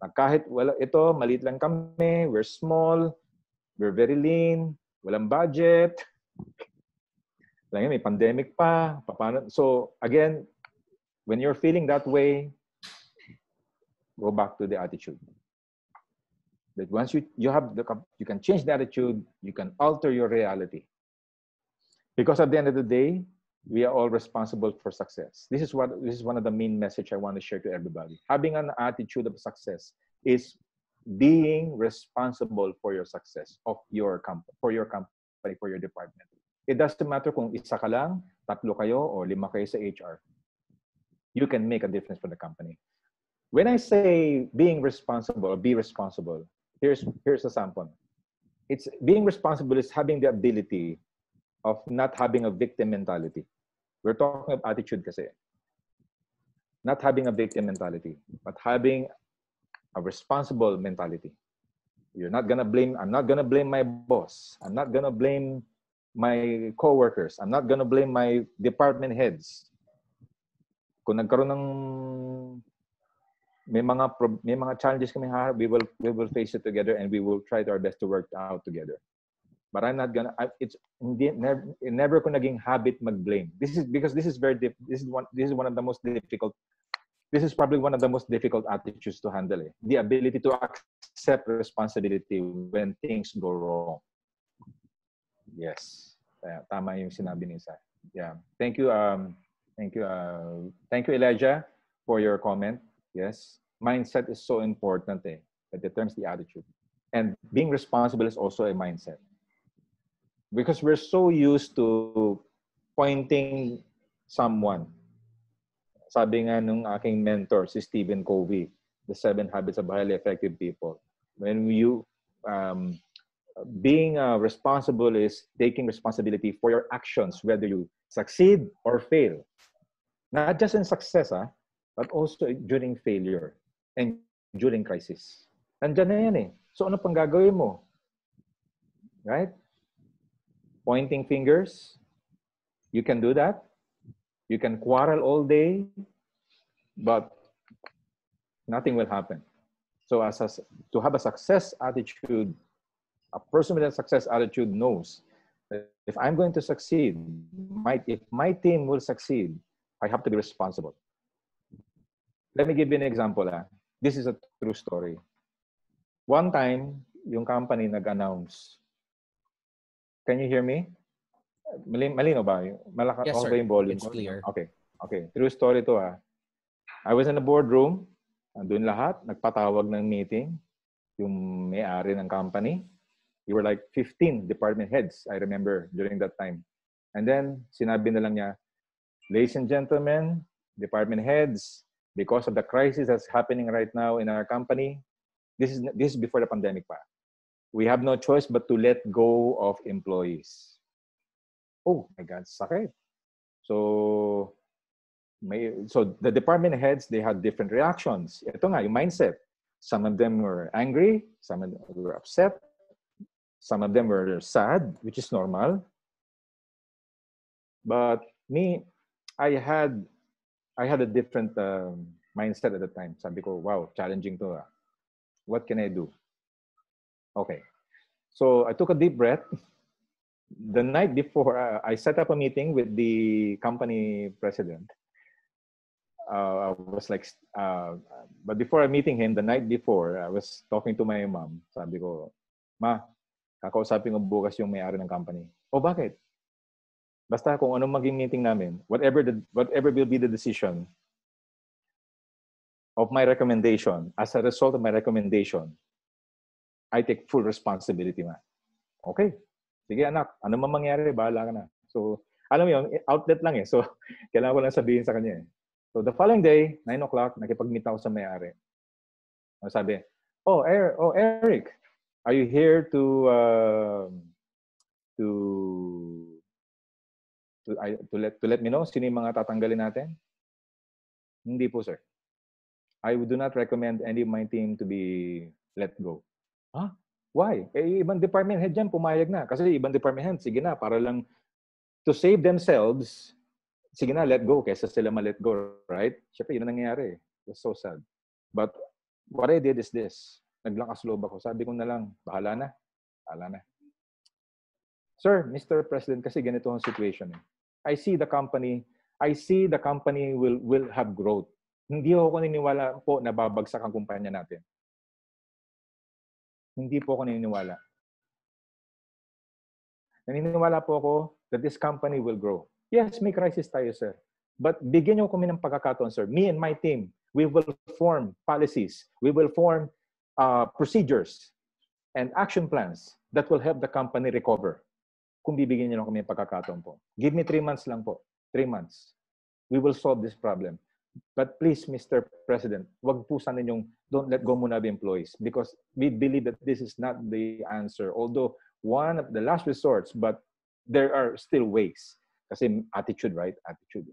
Na kahit ito, maliit lang kami, we're small, we're very lean, walang budget, may pandemic pa, paano? So again, when you're feeling that way, go back to the attitude. That once you can change the attitude, you can alter your reality. Because at the end of the day, we are all responsible for success. This is one of the main message I want to share to everybody. Having an attitude of success is being responsible for your success of your company, for your department. It doesn't matter kung isa ka lang, tatlo kayo, or 5 kayo sa HR. You can make a difference for the company. When I say being responsible or be responsible, here's a sample. It's being responsible is having the ability of not having a victim mentality. We're talking about attitude kasi. Not having a victim mentality, but having a responsible mentality. I'm not gonna blame my boss. I'm not gonna blame my coworkers. I'm not gonna blame my department heads. Kung nagkaroon ng may mga challenges kami harap, we will face it together and we will try our best to work out together. But I'm not gonna. Never ko naging habit mag-blame. This is one of the most difficult. This is probably one of the most difficult attitudes to handle. The ability to accept responsibility when things go wrong. Yes, tama yung sinabi ni Isa. Yeah, thank you, Elijah, for your comment. Yes, mindset is so important. It determines the attitude, and being responsible is also a mindset. Because we're so used to pointing someone. Sabi nga nung aking mentor, si Stephen Covey, The 7 Habits of Highly Effective People. When you, being responsible is taking responsibility for your actions, whether you succeed or fail. Not just in success, but also during failure and during crisis. Nandyan na yan eh. So ano pang gagawin mo? Right? Pointing fingers, you can do that. You can quarrel all day, but nothing will happen. So to have a success attitude, a person with a success attitude knows that if I'm going to succeed, if my team will succeed, I have to be responsible. Let me give you an example. This is a true story. One time, yung company nag-announce. Can you hear me? Malino ba? Yes, sir. Yung volume? It's clear. Okay. True story to. I was in the boardroom. Andun lahat. Nagpatawag ng meeting. Yung may-ari ng company. We were like 15 department heads, I remember, during that time. And then, sinabi na lang niya, ladies and gentlemen, department heads, because of the crisis that's happening right now in our company, this is before the pandemic pa. We have no choice but to let go of employees. Oh my God, sakit. So the department heads, they had different reactions. Ito nga, yung mindset. Some of them were angry, some of them were upset, some of them were sad, which is normal. But me, I had a different mindset at the time. Sabi ko, wow, challenging to. What can I do? Okay. So I took a deep breath. The night before, I set up a meeting with the company president. I was like, but before I'm meeting him, the night before, I was talking to my mom. Sabi ko, Ma, kakausapin ko bukas yung may-ari ng company. Oh, bakit? Basta kung anong maging meeting namin, whatever will be the decision of my recommendation, as a result of my recommendation, I take full responsibility, ma. Okay. Sige anak, ano man mangyari, bahala ka na. So, alam mo yun, outlet lang eh. So, kailangan ko lang sabihin sa kanya eh. So, the following day, 9 o'clock, nakipag-meet ako sa may-ari. Sabi, Eric, are you here to let me know sino yung mga tatanggalin natin? Hindi po, sir. I do not recommend any of my team to be let go. Huh? Why? Eh, ibang department head dyan, pumayag na. Kasi ibang department head, sige na, para lang to save themselves, sige na, let go, kaysa sila ma-let go, right? Siyempre, yun ang nangyayari. It's so sad. But what I did is this. Naglakas loob ako. Sabi ko na lang, bahala na. Bahala na. Sir, Mr. President, kasi ganito ang situation. I see the company will have growth. Hindi ako naniniwala po na babagsak ang kumpanya natin. Hindi po ako naniniwala. Naniniwala po ako that this company will grow. Yes, may crisis tayo, sir. But bigyan niyo kami ng pagkakataon, sir. Me and my team, we will form policies. We will form procedures and action plans that will help the company recover. Kung bibigyan niyo lang kami ng pagkakataon po. Give me 3 months lang po. 3 months. We will solve this problem. But please, Mr. President, wag po sana yung don't let go muna of employees because we believe that this is not the answer. Although one of the last resorts, but there are still ways. Kasi attitude, right? Attitude.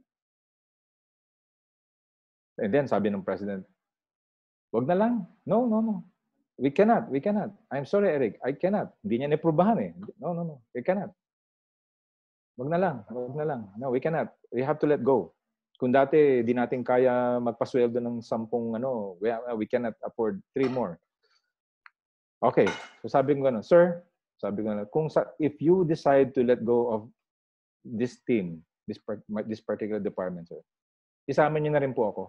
And then sabi ng President, wag na lang. No. We cannot. I'm sorry, Eric. I cannot. Hindi niya niprubahan eh. No. We cannot. Wag na lang. No, we cannot. We have to let go. Kung dati di natin kaya magpasweldo ng 10 we cannot afford 3 more. Okay. So sabi ko gano'n, sir, if you decide to let go of this team, this particular department, sir, isama niyo na rin po ako.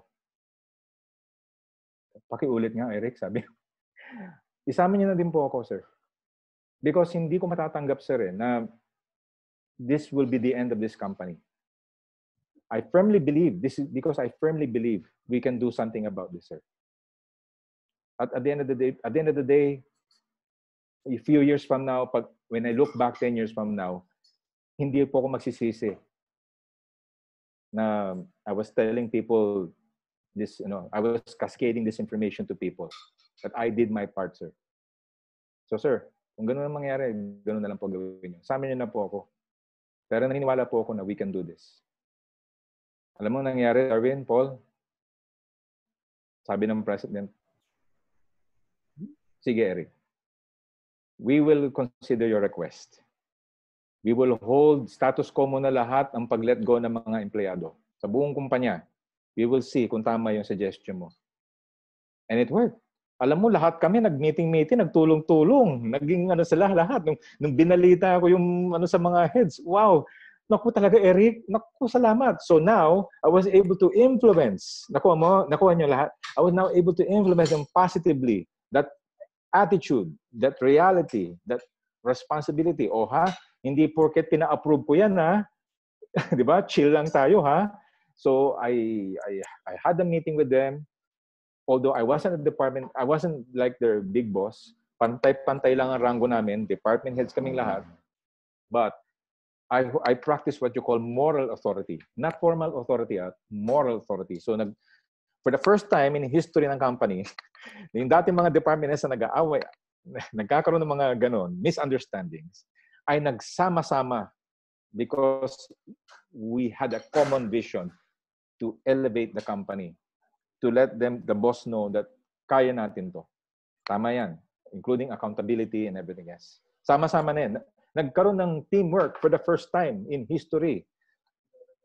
Pakiulit nga, Eric, sabi. Isama niyo na din po ako, sir. Because hindi ko matatanggap, sir, na this will be the end of this company. I firmly believe, this is because I firmly believe we can do something about this, sir. At the end of the day, a few years from now, when I look back 10 years from now, hindi po ako magsisisi na I was telling people this, I was cascading this information to people. But I did my part, sir. So, sir, kung gano'n ang mangyari, gano'n na lang po gawin niyo. Sa amin na po ako. Pero naniniwala po ako na we can do this. Alam mo nangyari, Darwin, Paul? Sabi ng President, sige, Eric. We will consider your request. We will hold status quo muna lahat ang pag-let go ng mga empleyado. Sa buong kumpanya, we will see kung tama yung suggestion mo. And it worked. Alam mo, lahat kami nag-meeting, nagtulong-tulong. Naging sila lahat. Nung binalita ko yung sa mga heads, wow, naku talaga, Eric. Naku, salamat. So now, I was able to influence. Nakuha niyo lahat. I was now able to influence them positively. That attitude, that reality, that responsibility. Hindi porket pina-approve ko yan, ha? Di ba? Chill lang tayo, ha? So, I had a meeting with them. Although I wasn't at the department, I wasn't like their big boss. Pantay-pantay lang ang rango namin. Department heads kaming lahat. But I practice what you call moral authority. Not formal authority, moral authority. So for the first time in history ng company, yung dating mga department heads na nag-aaway, nagkakaroon ng mga ganon, misunderstandings, ay nagsama-sama because we had a common vision to elevate the company. To let the boss know that kaya natin to. Tama yan. Including accountability and everything else. Sama-sama na yan. Nagkaroon ng teamwork for the first time in history.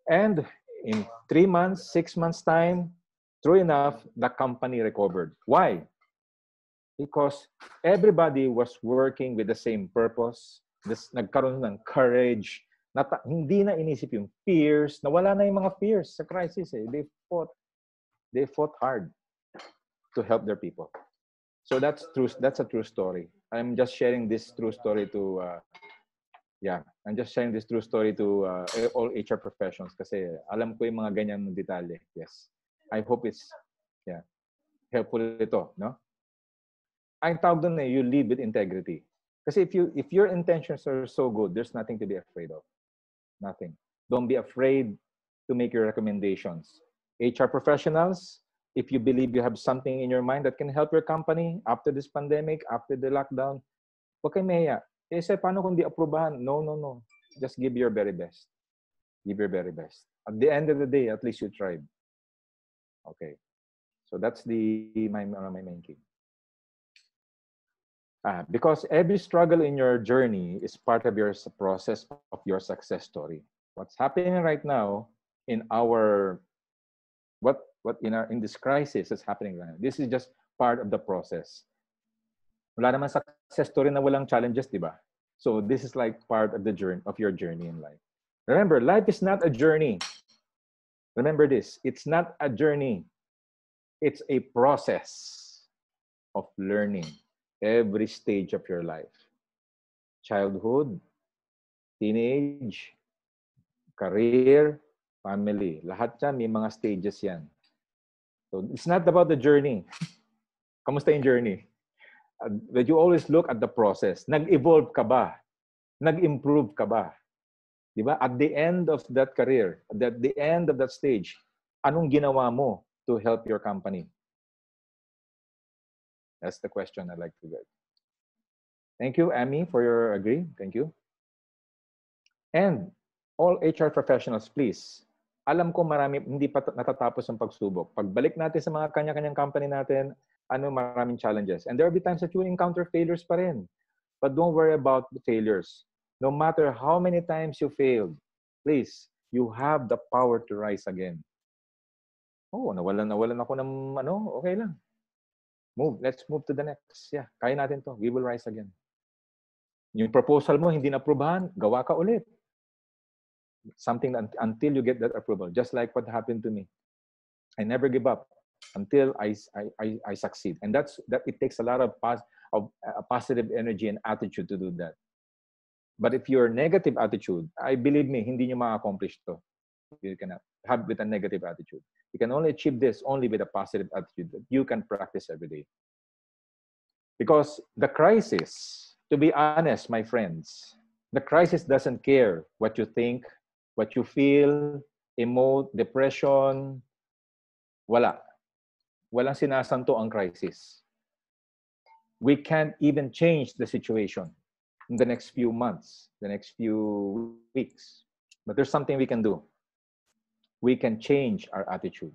And in 3 months, 6 months time, true enough, the company recovered. Why? Because everybody was working with the same purpose. Nagkaroon ng courage. Hindi na inisip yung fears. Nawala na yung mga fears sa crisis. They fought hard to help their people. So that's true. That's a true story. I'm just sharing this true story to, I'm just sharing this true story to all HR professionals kasi alam ko yung mga ganyan detalye. Yes. I hope it's, helpful ito, no? Ang tawag doon you lead with integrity. Kasi if your intentions are so good, there's nothing to be afraid of. Nothing. Don't be afraid to make your recommendations. HR professionals, if you believe you have something in your mind that can help your company after this pandemic, after the lockdown, huwag kayo mahiya. Eh, sir, paano kung di aprubahan? No, no, no. Just give your very best. Give your very best. At the end of the day, at least you tried. Okay. So that's my main key. Because every struggle in your journey is part of your process of your success story. What's happening right now in our in this crisis is happening right now. This is just part of the process. Wala naman success story na walang challenges, di ba? So this is like part of the journey of your journey in life. Remember, life is not a journey. Remember this, it's not a journey. It's a process of learning every stage of your life. Childhood, teenage, career, family. Lahat yan, may mga stages yan. So it's not about the journey. Kamusta yung journey? But you always look at the process. Nag-evolve ka ba? Nag-improve ka ba? Diba? At the end of that career, at the end of that stage, anong ginawa mo to help your company? That's the question I'd like to get. Thank you, Amy, for your agree. Thank you. And all HR professionals, please, alam ko marami, hindi pa natatapos ang pagsubok. Pagbalik natin sa mga kanya-kanyang company natin, maraming challenges. And there will be times that you encounter failures pa rin. But don't worry about the failures. No matter how many times you failed, please, you have the power to rise again. Oh, nawalan ako ng okay lang. Let's move to the next. Yeah, kaya natin to. We will rise again. Yung proposal mo, hindi na-aprobahan, gawa ka ulit. Something until you get that approval. Just like what happened to me. I never give up until I succeed. And that it takes a lot of positive energy and attitude to do that. But if you're negative attitude, believe me, hindi nyo ma-accomplish to. You cannot have with a negative attitude. You can only achieve this only with a positive attitude that you can practice every day. Because the crisis, to be honest, my friends, the crisis doesn't care what you think, what you feel, emote, depression. Wala. Walang sinasanto ang crisis. We can't even change the situation in the next few months, the next few weeks. But there's something we can do. We can change our attitude.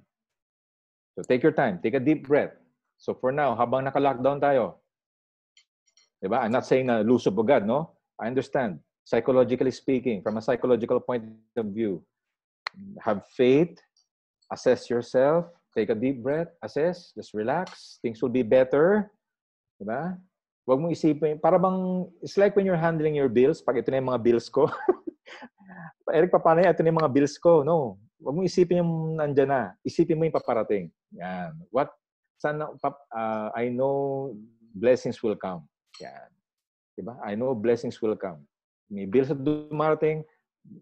So take your time. Take a deep breath. So for now, habang naka-lockdown tayo, diba? I'm not saying na lusob agad, no? I understand. Psychologically speaking, from a psychological point of view, have faith, assess yourself, take a deep breath, assess, just relax. Things will be better. Diba? Huwag mo isipin, para bang, it's like when you're handling your bills, pag ito na yung mga bills ko, Eric, paano yan? Ito na yung mga bills ko. No. Huwag mo isipin yung nandyan na. Isipin mo yung paparating. Yan. I know blessings will come. Yan. Diba? I know blessings will come. May bills na dumarating,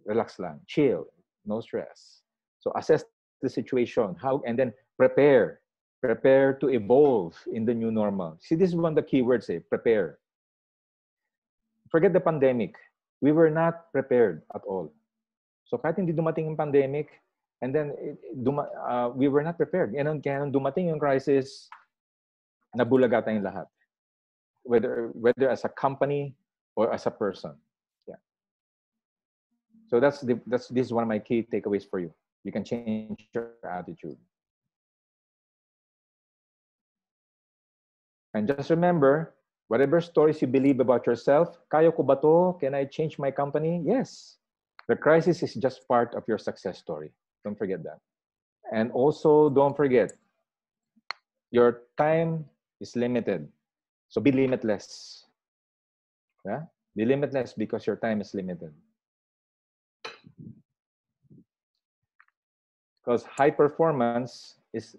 relax lang. Chill. No stress. So assess the situation. And then prepare. Prepare to evolve in the new normal. See, this is one of the key words, prepare. Forget the pandemic. We were not prepared at all. So kahit hindi dumating yung pandemic, and then we were not prepared. Kaya nung dumating yung crisis, nabulaga tayong lahat. Whether as a company or as a person. Yeah. So this is one of my key takeaways for you. You can change your attitude. And just remember, whatever stories you believe about yourself, kaya ko ba to? Can I change my company? Yes. The crisis is just part of your success story. Don't forget that. And also, don't forget, your time is limited. So be limitless. Yeah? Be limitless because your time is limited. Because high performance is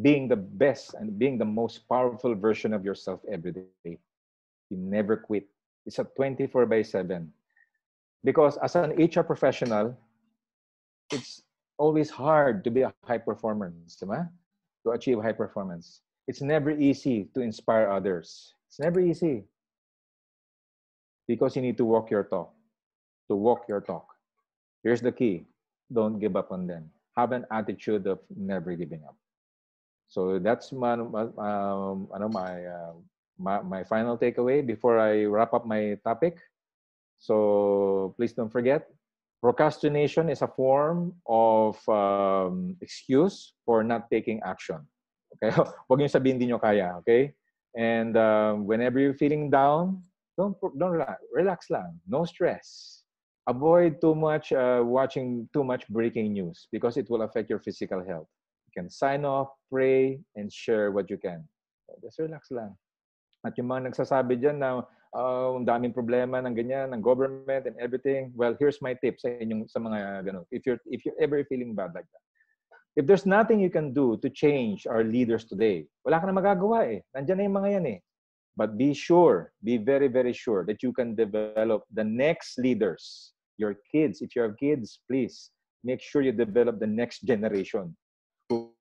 being the best and being the most powerful version of yourself every day. You never quit. It's a 24/7. Because as an HR professional, it's always hard to be a high performer, diba? To achieve high performance. It's never easy to inspire others. It's never easy because you need to walk your talk. To walk your talk. Here's the key. Don't give up on them. Have an attitude of never giving up. So that's my final takeaway before I wrap up my topic. So please don't forget, procrastination is a form of excuse for not taking action. Okay? Huwag niyo sabihin hindi niyo kaya, okay? And whenever you're feeling down, don't relax lang. No stress. Avoid too much watching too much breaking news because it will affect your physical health. You can sign off, pray, and share what you can. Just relax lang. At yung mga nagsasabi dyan na ang daming problema ng ganyan, ng government and everything, well, here's my tip sa inyong sa mga ganun. If you're ever feeling bad like that. If there's nothing you can do to change our leaders today, wala ka na magagawa eh. Nandiyan na yung mga yan eh. But be sure, be very, very sure that you can develop the next leaders. Your kids, if you have kids, please make sure you develop the next generation who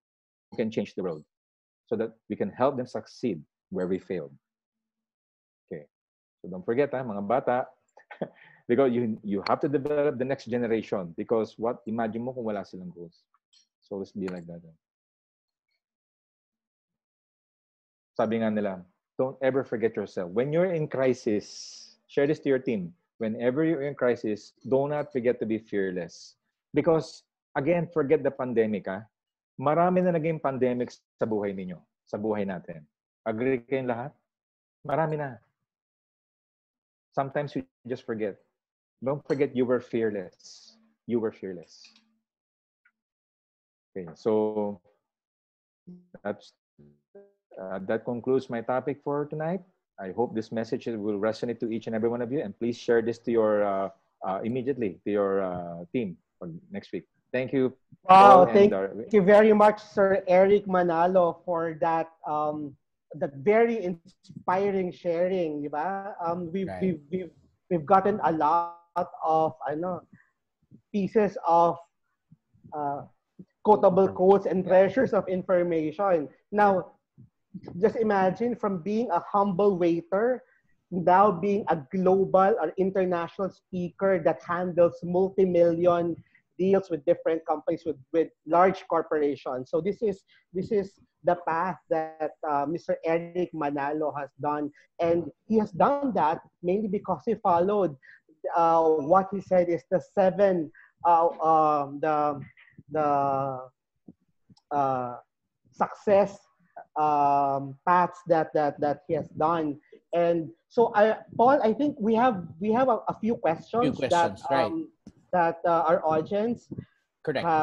can change the world so that we can help them succeed where we failed. Okay. So don't forget, mga bata, because you have to develop the next generation because imagine mo kung wala silang goals. So let's be like that. Sabi nga nila, don't ever forget yourself. When you're in crisis, share this to your team. Whenever you're in crisis, do not forget to be fearless. Because, again, forget the pandemic. Marami na naging pandemic sa buhay ninyo, sa buhay natin. Agree kayong lahat? Marami na. Sometimes you just forget. Don't forget you were fearless. You were fearless. Okay, so that concludes my topic for tonight. I hope this message will resonate to each and every one of you, and please share this to your immediately to your team for next week. Thank you. Wow, thank you very much, Sir Eric Manalo, for that that very inspiring sharing, di ba? We've gotten a lot of pieces of quotable quotes and treasures of information. Now, just imagine from being a humble waiter now being a global or international speaker that handles multi-million deals with different companies, with large corporations. So this is the path that Mr. Eric Manalo has done, and he has done that mainly because he followed what he said is the seven success paths that he has done. And so Paul, I think we have a few questions, that our audience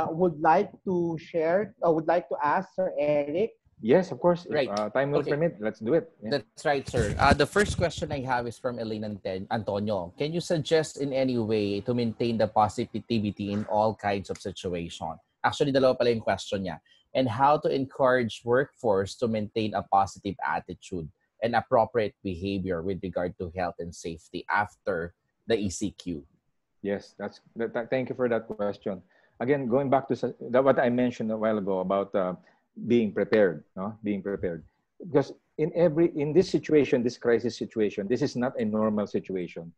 would like to share, would like to ask Sir Eric. Yes, of course. Right. Time will permit. Let's do it. Yeah. That's right, sir. The first question I have is from Elaine Antonio. Can you suggest in any way to maintain the positivity in all kinds of situations? Actually, dalawa pala yung question niya. And how to encourage workforce to maintain a positive attitude and appropriate behavior with regard to health and safety after the ECQ. Yes, thank you for that question. Again, going back to what I mentioned a while ago about being prepared, being prepared. Because in this situation, this crisis situation, this is not a normal situation.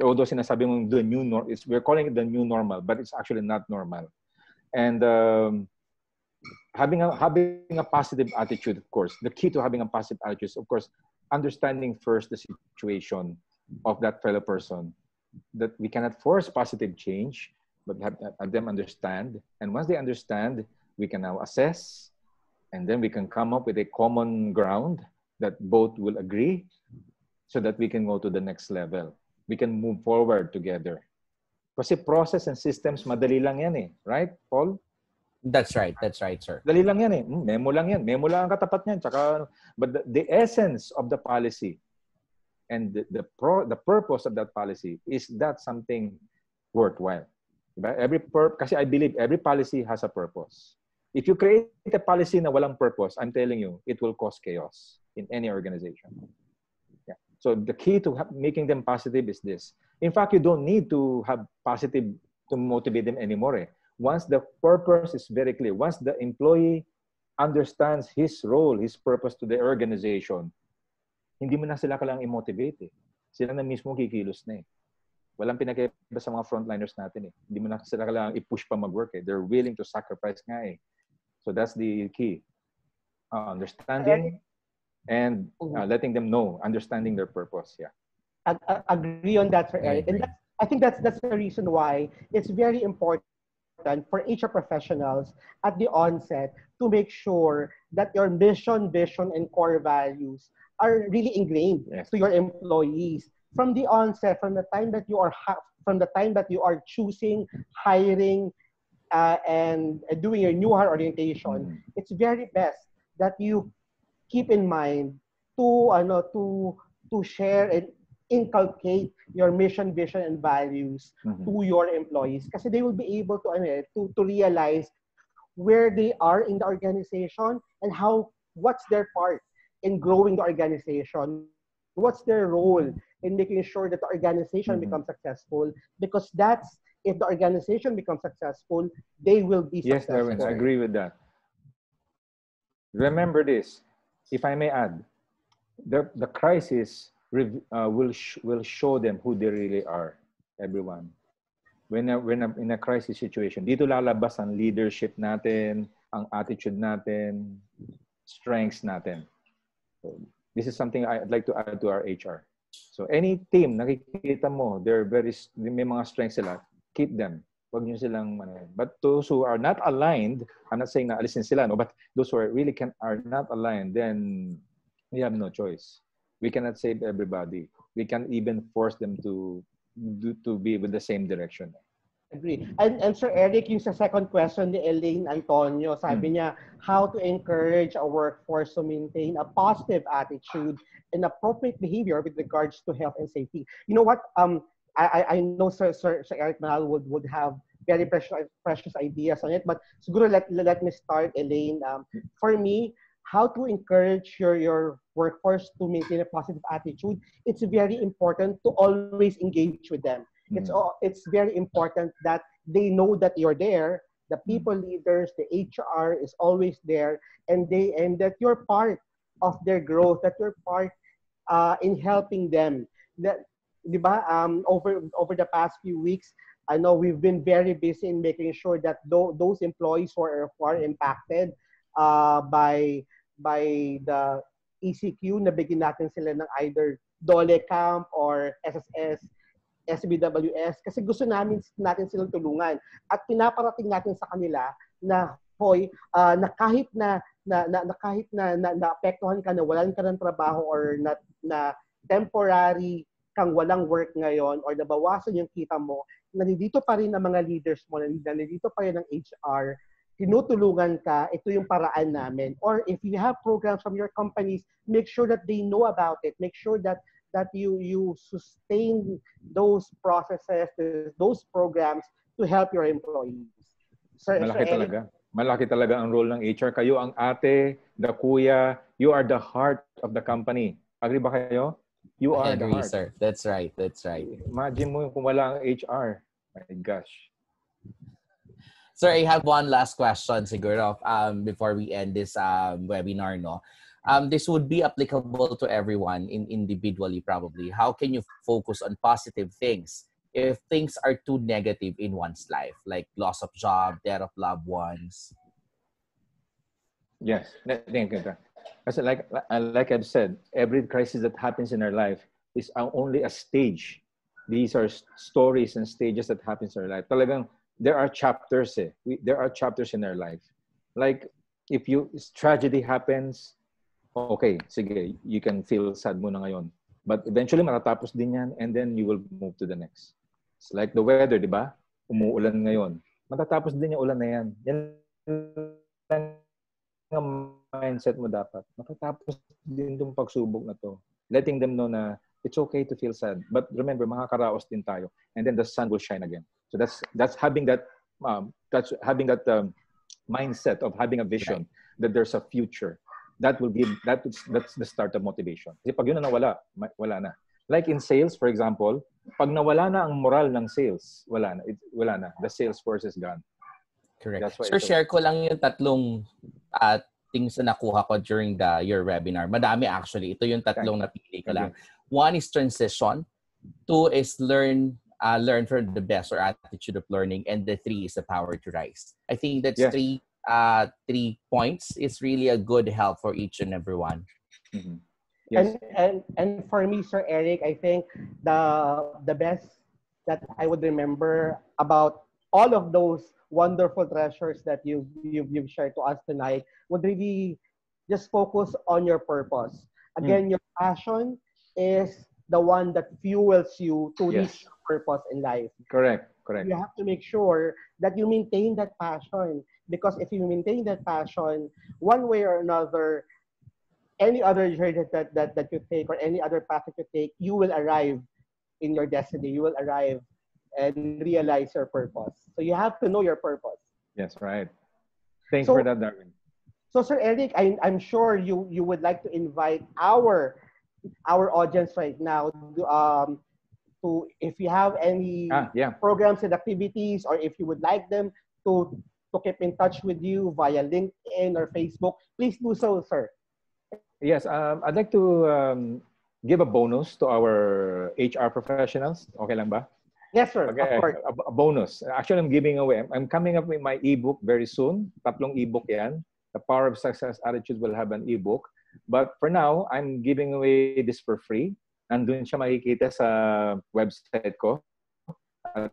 Although sinasabi mong the new normal, we're calling it the new normal, but it's actually not normal. And having a positive attitude, of course, the key to having a positive attitude is, of course, understanding first the situation of that fellow person. That we cannot force positive change, but have them understand. And once they understand, we can now assess, and then we can come up with a common ground that both will agree so that we can go to the next level. We can move forward together. Kasi process and systems, madali lang yan eh. Right, Paul? That's right, sir. Dali lang yan eh. Memo lang yan. Memo lang ang katapat niyan. But the essence of the policy and the purpose of that policy, is that something worthwhile? Kasi I believe every policy has a purpose. If you create a policy na walang purpose, I'm telling you, it will cause chaos in any organization. Yeah. So the key to making them positive is this. In fact, you don't need to have positive to motivate them anymore. Once the purpose is very clear, once the employee understands his role, his purpose to the organization, hindi mo na sila kailangang i-motivate eh. Sila na mismo kikilos na eh. Walang pinakaiba sa mga frontliners natin eh. Hindi mo na sila kailangang i-push pa mag-work eh. They're willing to sacrifice nga eh. So that's the key. Understanding and letting them know, understanding their purpose. Yeah. Agree on that, Sir Eric. And I think that's the reason why it's very important for HR professionals at the onset to make sure that your mission, vision, and core values are really ingrained to your employees from the onset, from the time that you are choosing, hiring, and doing your new hire orientation. It's very best that you keep in mind to share and inculcate your mission, vision, and values to your employees, kasi they will be able to realize where they are in the organization and what's their part in growing the organization, what's their role in making sure that the organization becomes successful, because if the organization becomes successful, they will be successful. Yes, Darwin, I agree with that. Remember this, if I may add, the crisis will show them who they really are, everyone. When in a crisis situation, dito lalabas ang leadership natin, ang attitude natin, strengths natin. So, this is something I'd like to add to our HR. So any team, nakikita mo, may mga strengths sila, keep them. Huwag nyo silang, but those who are not aligned, I'm not saying na alisin sila, no, but those who are not aligned, then we have no choice. We cannot save everybody. We can't even force them to be with the same direction. Agree. And Sir Eric, yung sa second question ni Elaine Antonio, sabi niya, how to encourage a workforce to maintain a positive attitude and appropriate behavior with regards to health and safety. You know what? I know Sir Eric Manalo would have very precious ideas on it, but siguro let me start, Elaine. For me, how to encourage your workforce to maintain a positive attitude, it's very important to always engage with them. It's very important that they know that you're there, the people leaders, the HR is always there, and that you're part of their growth, that you're part in helping them. That, diba, over the past few weeks, I know we've been very busy in making sure that those employees who are impacted by the ECQ, nabigyan natin sila ng either Dole Camp or SSS, SBWS, kasi gusto natin silang tulungan. At pinaparating natin sa kanila na, hoy, na kahit na naapektuhan ka, na walan ka ng trabaho, or na temporary kang walang work ngayon, or nabawasan yung kita mo, nandito pa rin ang mga leaders mo, nandito pa rin ang HR, tinutulungan ka, ito yung paraan namin. Or if you have programs from your companies, make sure that they know about it. Make sure that you sustain those processes, those programs to help your employees. Malaki talaga ang role ng HR. Kayo ang ate, the kuya, you are the heart of the company. Agree ba kayo? You are the heart. Sir. That's right. Imagine mo kung wala ang HR. My gosh. Sir, I have one last question siguro before we end this webinar, no? This would be applicable to everyone individually probably. How can you focus on positive things if things are too negative in one's life, like loss of job, death of loved ones? Yes. Kasi like I've said, every crisis that happens in our life is only a stage. These are stories and stages that happens in our life. Talagang there are chapters there are chapters in our life. Like if tragedy happens, okay, sige, you can feel sad muna ngayon. But eventually, matatapos din yan, and then you will move to the next. It's like the weather, di ba? Umuulan ngayon. Matatapos din yung ulan na yan. Yan ang mindset mo dapat. Matatapos din yung pagsubok na to. Letting them know na it's okay to feel sad. But remember, makakaraos din tayo. And then the sun will shine again. So that's having that mindset of having a vision that there's a future. That's the start of motivation. Kasi pag yun na nawala, wala na. Like in sales, for example, pag nawala na ang moral ng sales, wala na. The sales force is gone. Correct. Sir, share ko lang yung tatlong things na nakuha ko during your webinar. Madami actually. Ito yung tatlong napili ko lang. Okay. One is transition. Two is learn from the best or attitude of learning. And the three is the power to rise. I think that's three points. It's really a good help for each and every one. Mm-hmm. Yes. And for me, Sir Eric, I think the best that I would remember about all of those wonderful treasures that you've shared to us tonight would really just focus on your purpose. Again, your passion is the one that fuels you to reach your purpose in life. Correct. You have to make sure that you maintain that passion, because if you maintain that passion, one way or another, any other journey that you take or any other path that you take, you will arrive in your destiny. You will arrive and realize your purpose. So you have to know your purpose. Yes, right. Thanks for that, Darwin. So, Sir Eric, I'm sure you would like to invite our audience right now to if you have any programs and activities, or if you would like them to keep in touch with you via LinkedIn or Facebook, please do so, sir. Yes, I'd like to give a bonus to our HR professionals. Okay lang ba? Yes, sir. Okay, of course. A bonus. Actually, I'm giving away. I'm coming up with my ebook very soon. Tatlong ebook yan. The Power of Success Attitude will have an ebook. But for now, I'm giving away this for free. Nandun siya makikita sa website ko at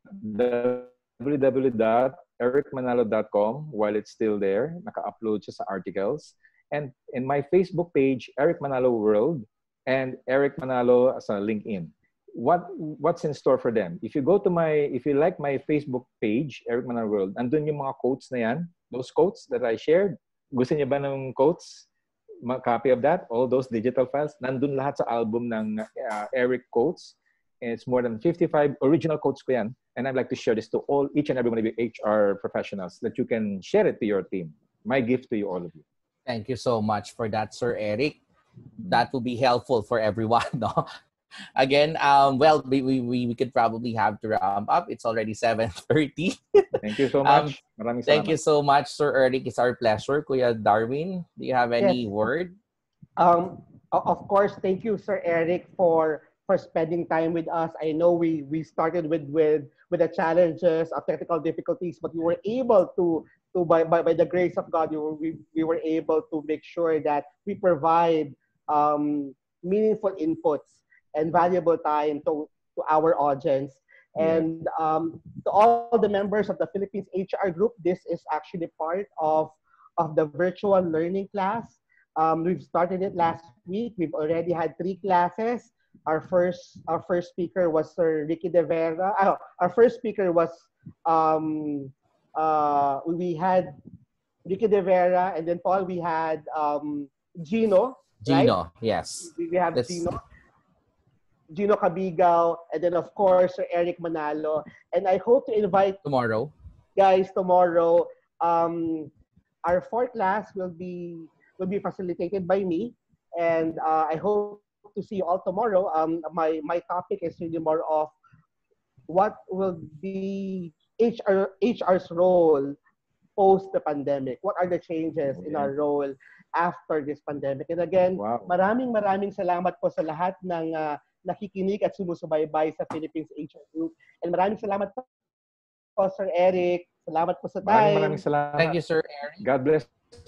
www.ericmanalo.com while it's still there. Naka-upload siya sa articles. And in my Facebook page, Eric Manalo World, and Eric Manalo as a LinkedIn. What's in store for them? If you like my Facebook page, Eric Manalo World, andun yung mga quotes na yan. Those quotes that I shared. Gusto niya ba ng quotes? Copy of that? All those digital files. Nandun lahat sa album ng Eric Quotes. And it's more than 55 original quotes ko yan. And I'd like to share this to each and every one of you HR professionals, that you can share it to your team. My gift to you, all of you. Thank you so much for that, Sir Eric. That will be helpful for everyone, no? Again, well, we could probably have to wrap up. It's already 7:30. Thank you so much. Thank you so much, Sir Eric. It's our pleasure. Kuya Darwin, do you have any word? Of course, thank you, Sir Eric, for spending time with us. I know we started with the challenges of technical difficulties, but we were able to by the grace of God, we were able to make sure that we provide meaningful inputs and valuable time to our audience. And to all the members of the Philippines HR group, this is actually part of the virtual learning class. We've started it last week. We've already had 3 classes. Our first speaker was Sir Ricky De Vera. Our first speaker was we had Ricky De Vera, and then Paul, we had Gino. Gino, right? yes. We have Gino Cabigaw, and then of course Sir Eric Manalo. And I hope to invite tomorrow. Guys, tomorrow. Our 4th class will be facilitated by me, and I hope to see you all tomorrow. My topic is really more of what will be HR's role post the pandemic. What are the changes in our role after this pandemic? And again, maraming salamat po sa lahat ng nakikinig at sumusubaybay sa Philippines HR Group. And maraming salamat po, Sir Eric. Salamat po sa time. Maraming salamat. Thank you, Sir Eric. God bless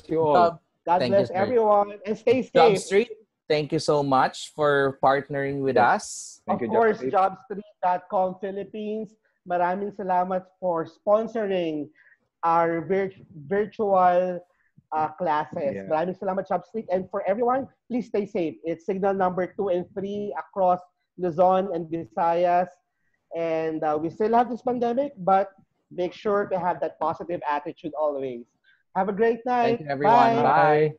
you all. God bless everyone, and stay safe. Job Street, thank you so much for partnering with us. Thank you, of course, jobstreet.com Philippines. Maraming salamat for sponsoring our virtual classes. Yeah. Maraming salamat, JobStreet. And for everyone, please stay safe. It's signal number 2 and 3 across Luzon and Visayas. And we still have this pandemic, but make sure to have that positive attitude always. Have a great night. Thank you, everyone. Bye. Bye.